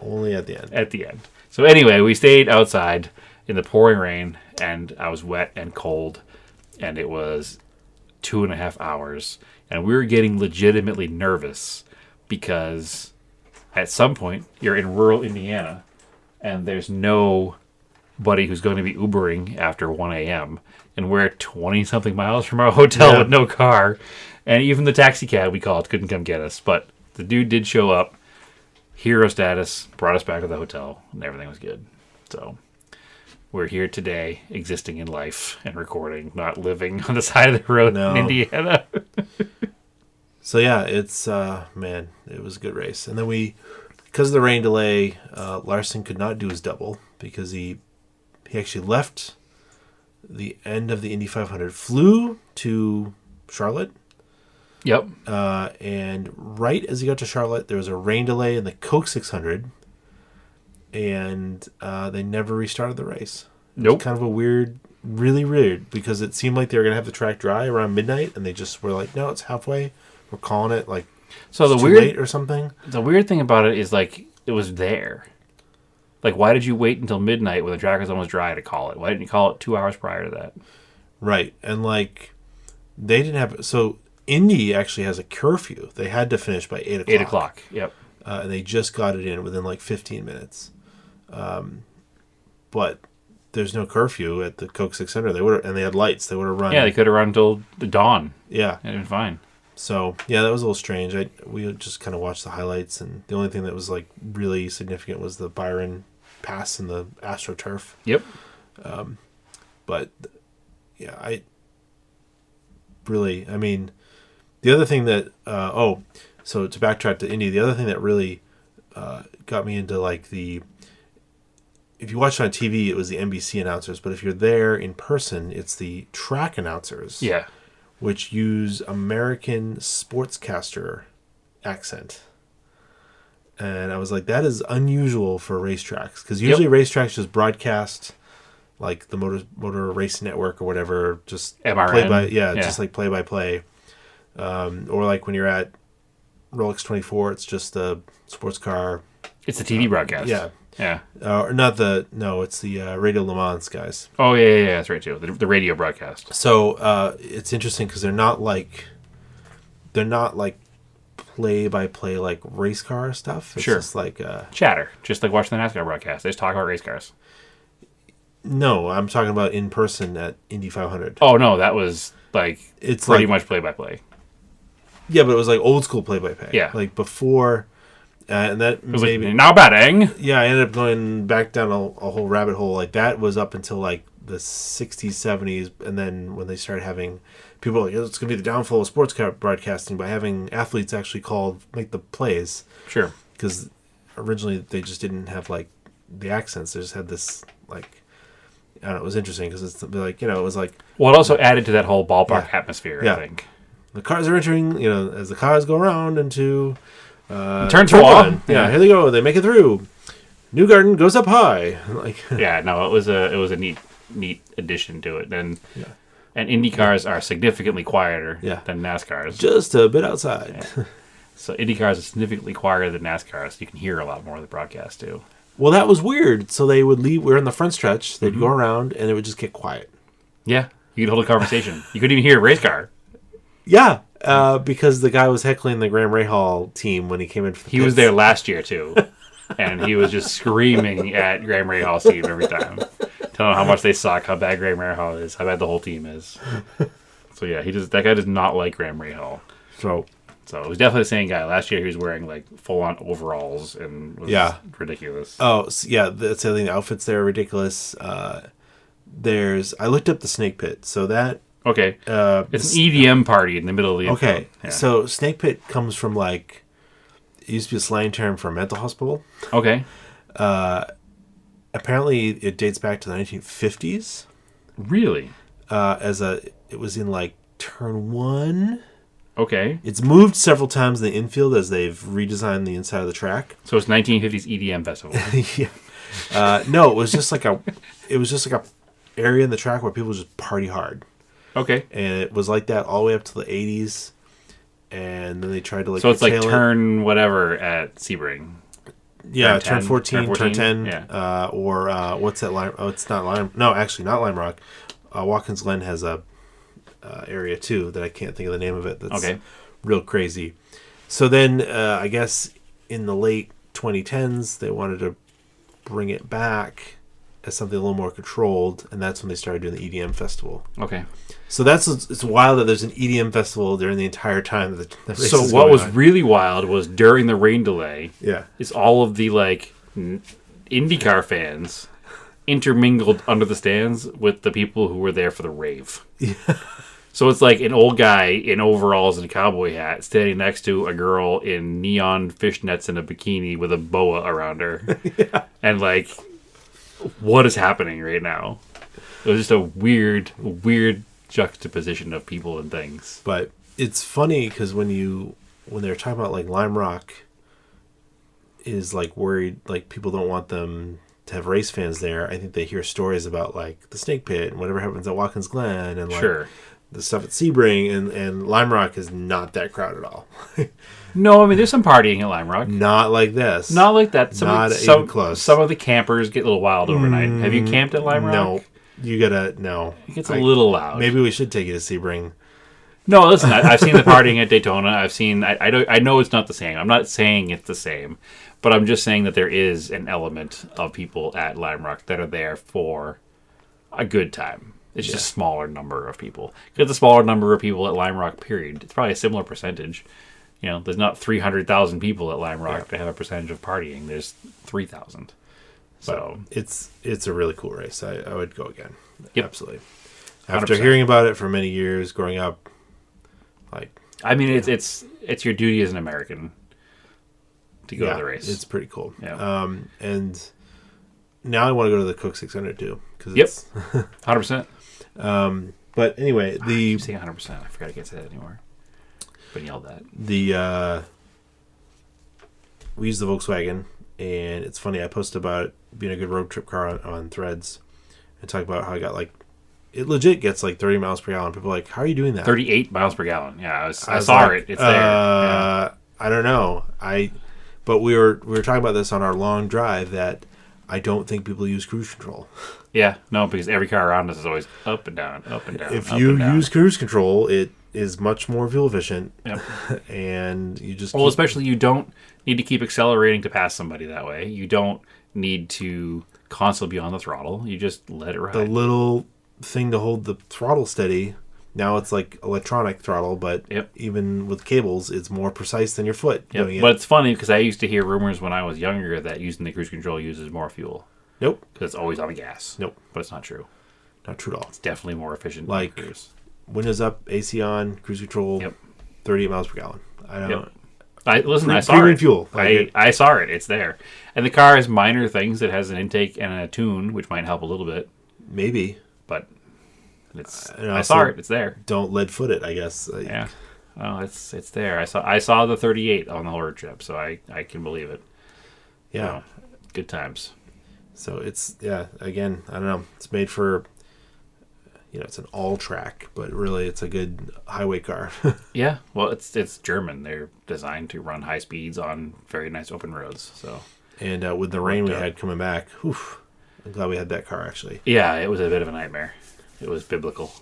Only at the end. At the end. So anyway, we stayed outside in the pouring rain, and I was wet and cold, and it was 2.5 hours, and we were getting legitimately nervous because at some point you're in rural Indiana, and there's nobody who's going to be Ubering after 1 a.m., and we're 20-something miles from our hotel with no car. And even the taxi cab we called couldn't come get us. But the dude did show up, hero status, brought us back to the hotel, and everything was good. So we're here today, existing in life and recording, not living on the side of the road in Indiana. So yeah, it's, man, it was a good race. And then because of the rain delay, Larson could not do his double because he actually left the end of the Indy 500, flew to Charlotte. Yep. And right as he got to Charlotte, there was a rain delay in the Coke 600, and they never restarted the race. Nope. It was kind of a weird, really weird, because it seemed like they were going to have the track dry around midnight, and they just were like, no, it's halfway. We're calling it like so it's too late or something. The weird thing about it is like it was there. Like, why did you wait until midnight when the track was almost dry to call it? Why didn't you call it 2 hours prior to that? Right. And, like, they didn't have... So, Indy actually has a curfew. They had to finish by 8 o'clock. 8 o'clock, yep. And they just got it in within, like, 15 minutes. But there's no curfew at the Coke 600. And they had lights. They would have run... Yeah, they could have run until the dawn. Yeah. It'd been fine. So, yeah, that was a little strange. We just kind of watched the highlights, and the only thing that was, like, really significant was the Byron pass in the AstroTurf. Yep. But, yeah, I mean, the other thing that, so to backtrack to Indy, the other thing that really got me into, like, if you watch it on TV, it was the NBC announcers, but if you're there in person, it's the track announcers. Yeah. Which use American sportscaster accent. And I was like, that is unusual for racetracks. Because usually racetracks just broadcast, like the Motor Race Network or whatever, just MRN. Just like play-by-play. Or like when you're at Rolex 24, it's just a sports car. It's the TV broadcast. Yeah. Yeah. It's the Radio Le Mans guys. Oh, yeah, that's right, too. The radio broadcast. So it's interesting because they're not like play-by-play like race car stuff. It's just like chatter, just like watching the NASCAR broadcast. They just talk about race cars. No, I'm talking about in person at Indy 500. Oh no, that was like it's pretty like, much play-by-play. Yeah, but it was like old school play-by-play. Yeah, like before, and that it was maybe like, now batting. Yeah, I ended up going back down a whole rabbit hole. Like that was up until like the 60s, 70s, and then when they started having people like, it's going to be the downfall of sports car broadcasting by having athletes actually make the plays. Sure. Because originally they just didn't have like the accents. They just had this like, I don't know, it was interesting because it's like, it was like. Well, it also added to that whole ballpark atmosphere, I think. The cars are entering, as the cars go around into turn one. Yeah, here they go. They make it through. Newgarden goes up high. Like yeah, no, it was a neat addition to it. And Indy cars are significantly quieter than NASCARs. Just a bit outside. Yeah. So Indy cars are significantly quieter than NASCAR, so you can hear a lot more of the broadcast too. Well, that was weird. So they would leave. We were in the front stretch. They'd go around, and it would just get quiet. Yeah, you could hold a conversation. You couldn't even hear a race car. Yeah, because the guy was heckling the Graham Rahal team when he came in. For the pits. Was there last year too. And he was just screaming at Graham Rahal's team every time. Telling them how much they suck, how bad Graham Rahal is, how bad the whole team is. So yeah, that guy does not like Graham Rahal. So it was definitely the same guy. Last year he was wearing like full-on overalls and was ridiculous. Oh, yeah, that's the other thing. The outfits there are ridiculous. I looked up the Snake Pit, so that... Okay. It's an EDM party in the middle of the info. Okay, Yeah. so Snake Pit comes from like... It used to be a slang term for a mental hospital. Okay. Apparently, it dates back to the 1950s. Really? It was in like turn 1. Okay. It's moved several times in the infield as they've redesigned the inside of the track. So it's 1950s EDM festival. Yeah. No, it was just like a area in the track where people just party hard. Okay. And it was like that all the way up to the 80s. And then they tried to like... So it's like turn whatever at Sebring. Yeah, turn 14, turn 10. Yeah. Or what's that line? Oh, it's not Lime... No, actually, not Lime Rock. Watkins Glen has a area too that I can't think of the name of it. That's real crazy. So then, I guess in the late 2010s, they wanted to bring it back as something a little more controlled, and that's when they started doing the EDM festival. Okay. So it's wild that there's an EDM festival during the entire time that the race So is what going was on. really wild was during the rain delay. Yeah. Is all of the like IndyCar fans intermingled under the stands with the people who were there for the rave. Yeah. So it's like an old guy in overalls and a cowboy hat standing next to a girl in neon fishnets and a bikini with a boa around her. Yeah. And like, what is happening right now? It was just a weird juxtaposition of people and things. But it's funny because when they're talking about like Lime Rock is like worried, like people don't want them to have race fans there. I think they hear stories about like the Snake Pit and whatever happens at Watkins Glen and like the stuff at Sebring, and Lime Rock is not that crowded at all. No, I mean there's some partying at Lime Rock. Not like this. Not like that. Even close. Some of the campers get a little wild overnight. Have you camped at Lime Rock? No. You gotta no. It gets a little loud. Maybe we should take you to Sebring. No, listen. I've seen the partying at Daytona. I've seen. I know it's not the same. I'm not saying it's the same, but I'm just saying that there is an element of people at Lime Rock that are there for a good time. It's just a smaller number of people. Because a smaller number of people at Lime Rock. Period. It's probably a similar percentage. You know, there's not 300,000 people at Lime Rock to have a percentage of partying. There's 3,000. So it's a really cool race. I would go again. Yep. Absolutely. After 100%. hearing about it for many years growing up, like I mean, it's your duty as an American to go to the race. It's pretty cool. Yeah. And now I want to go to the Cook 600 too because it's 100%. But anyway, I keep saying 100%. I forgot I can't say that anymore. But yelled that. We use the Volkswagen, and it's funny. I posted about it being a good road trip car on Threads, and talk about how I got like it legit gets like 30 miles per gallon. People are like, how are you doing that? 38 miles per gallon. Yeah, I saw like, it. It's there. Yeah. I don't know. But we were talking about this on our long drive that I don't think people use cruise control. Yeah, no, because every car around us is always up and down, up and down. If up you and down. use cruise control, it is much more fuel efficient. Yep. And you just especially you don't need to keep accelerating to pass somebody that way. You don't need to constantly be on the throttle. You just let it ride. The little thing to hold the throttle steady. Now it's like electronic throttle, but even with cables, it's more precise than your foot doing it. But it's funny because I used to hear rumors when I was younger that using the cruise control uses more fuel. Nope. Because it's always on the gas. Nope. But it's not true. Not true at all. It's definitely more efficient. Like cruise. Windows up, AC on, cruise control, 38 miles per gallon. I don't. I saw it. Fuel. I saw it. It's there. And the car has minor things. It has an intake and a tune, which might help a little bit. Maybe. But I saw it. It's there. Don't lead foot it, I guess. Yeah. Oh, it's there. I saw the 38 on the road trip, so I can believe it. Yeah. Good times. So it's, again, I don't know. It's made for, it's an all-track, but really it's a good highway car. Yeah. Well, it's German. They're designed to run high speeds on very nice open roads. So. And with the rain we had coming back, I'm glad we had that car, actually. Yeah, it was a bit of a nightmare. It was biblical.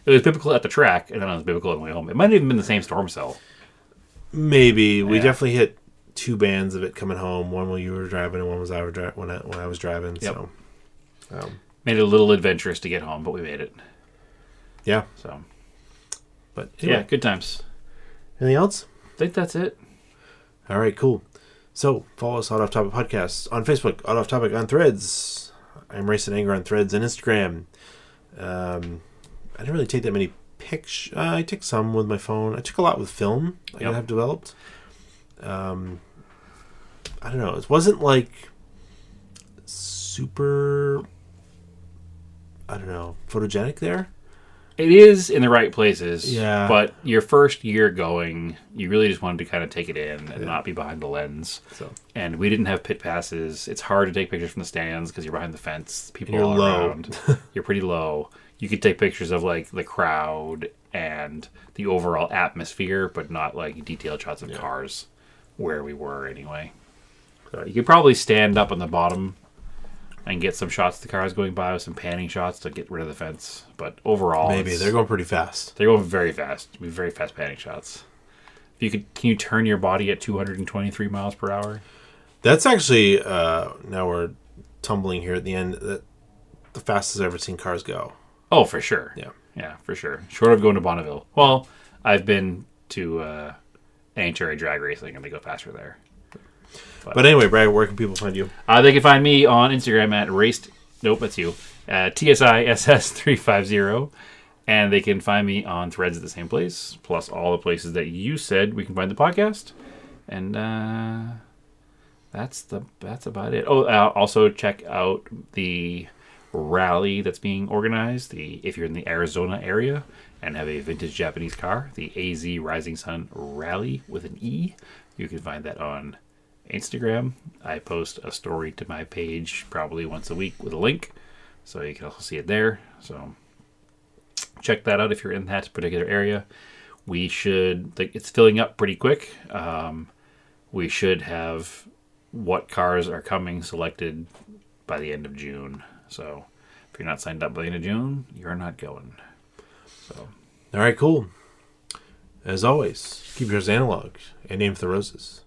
It was biblical at the track, and then it was biblical on the way home. It might have even been the same storm cell. Maybe. We definitely hit 2 bands of it coming home. One while you were driving, and one was when I was driving. Yep. So, made it a little adventurous to get home, but we made it. yeah. So, But anyway, yeah, good times. anything else? I think that's it. All right, cool. So follow us Off Topic Podcast on Facebook, Off Topic on Threads. I'm Racing Anger on Threads and Instagram. I didn't really take that many pictures. I took some with my phone. I took a lot with film I have developed. I don't know. It wasn't like super, I don't know, photogenic there. It is in the right places. Yeah. But your first year going, you really just wanted to kind of take it in and not be behind the lens. So, And we didn't have pit passes. It's hard to take pictures from the stands because you're behind the fence. People you're all low. around. You're pretty low. You could take pictures of like the crowd and the overall atmosphere, but not like detailed shots of cars where we were anyway. So you could probably stand up on the bottom and get some shots of the cars going by with some panning shots to get rid of the fence. But overall, maybe they're going pretty fast. They're going very fast. It'll be very fast panning shots. If can you turn your body at 223 miles per hour? That's actually now we're tumbling here at the end. The fastest I've ever seen cars go. Oh, for sure. Yeah, for sure. Short of going to Bonneville. Well, I've been to NHRA drag racing, and they go faster there. But anyway, Brad, where can people find you? They can find me on Instagram at that's you, TSISS350. And they can find me on Threads at the same place, plus all the places that you said we can find the podcast. And that's about it. Oh, also check out the rally that's being organized. If you're in the Arizona area and have a vintage Japanese car, the AZ Rising Sun Rally with an E, you can find that on Instagram. I post a story to my page probably once a week with a link, so you can also see it there. So check that out if you're in that particular area. It's filling up pretty quick. We should have what cars are coming selected by the end of June. So if you're not signed up by the end of June, you're not going. So, all right, cool. As always, keep yours analog and aim for the roses.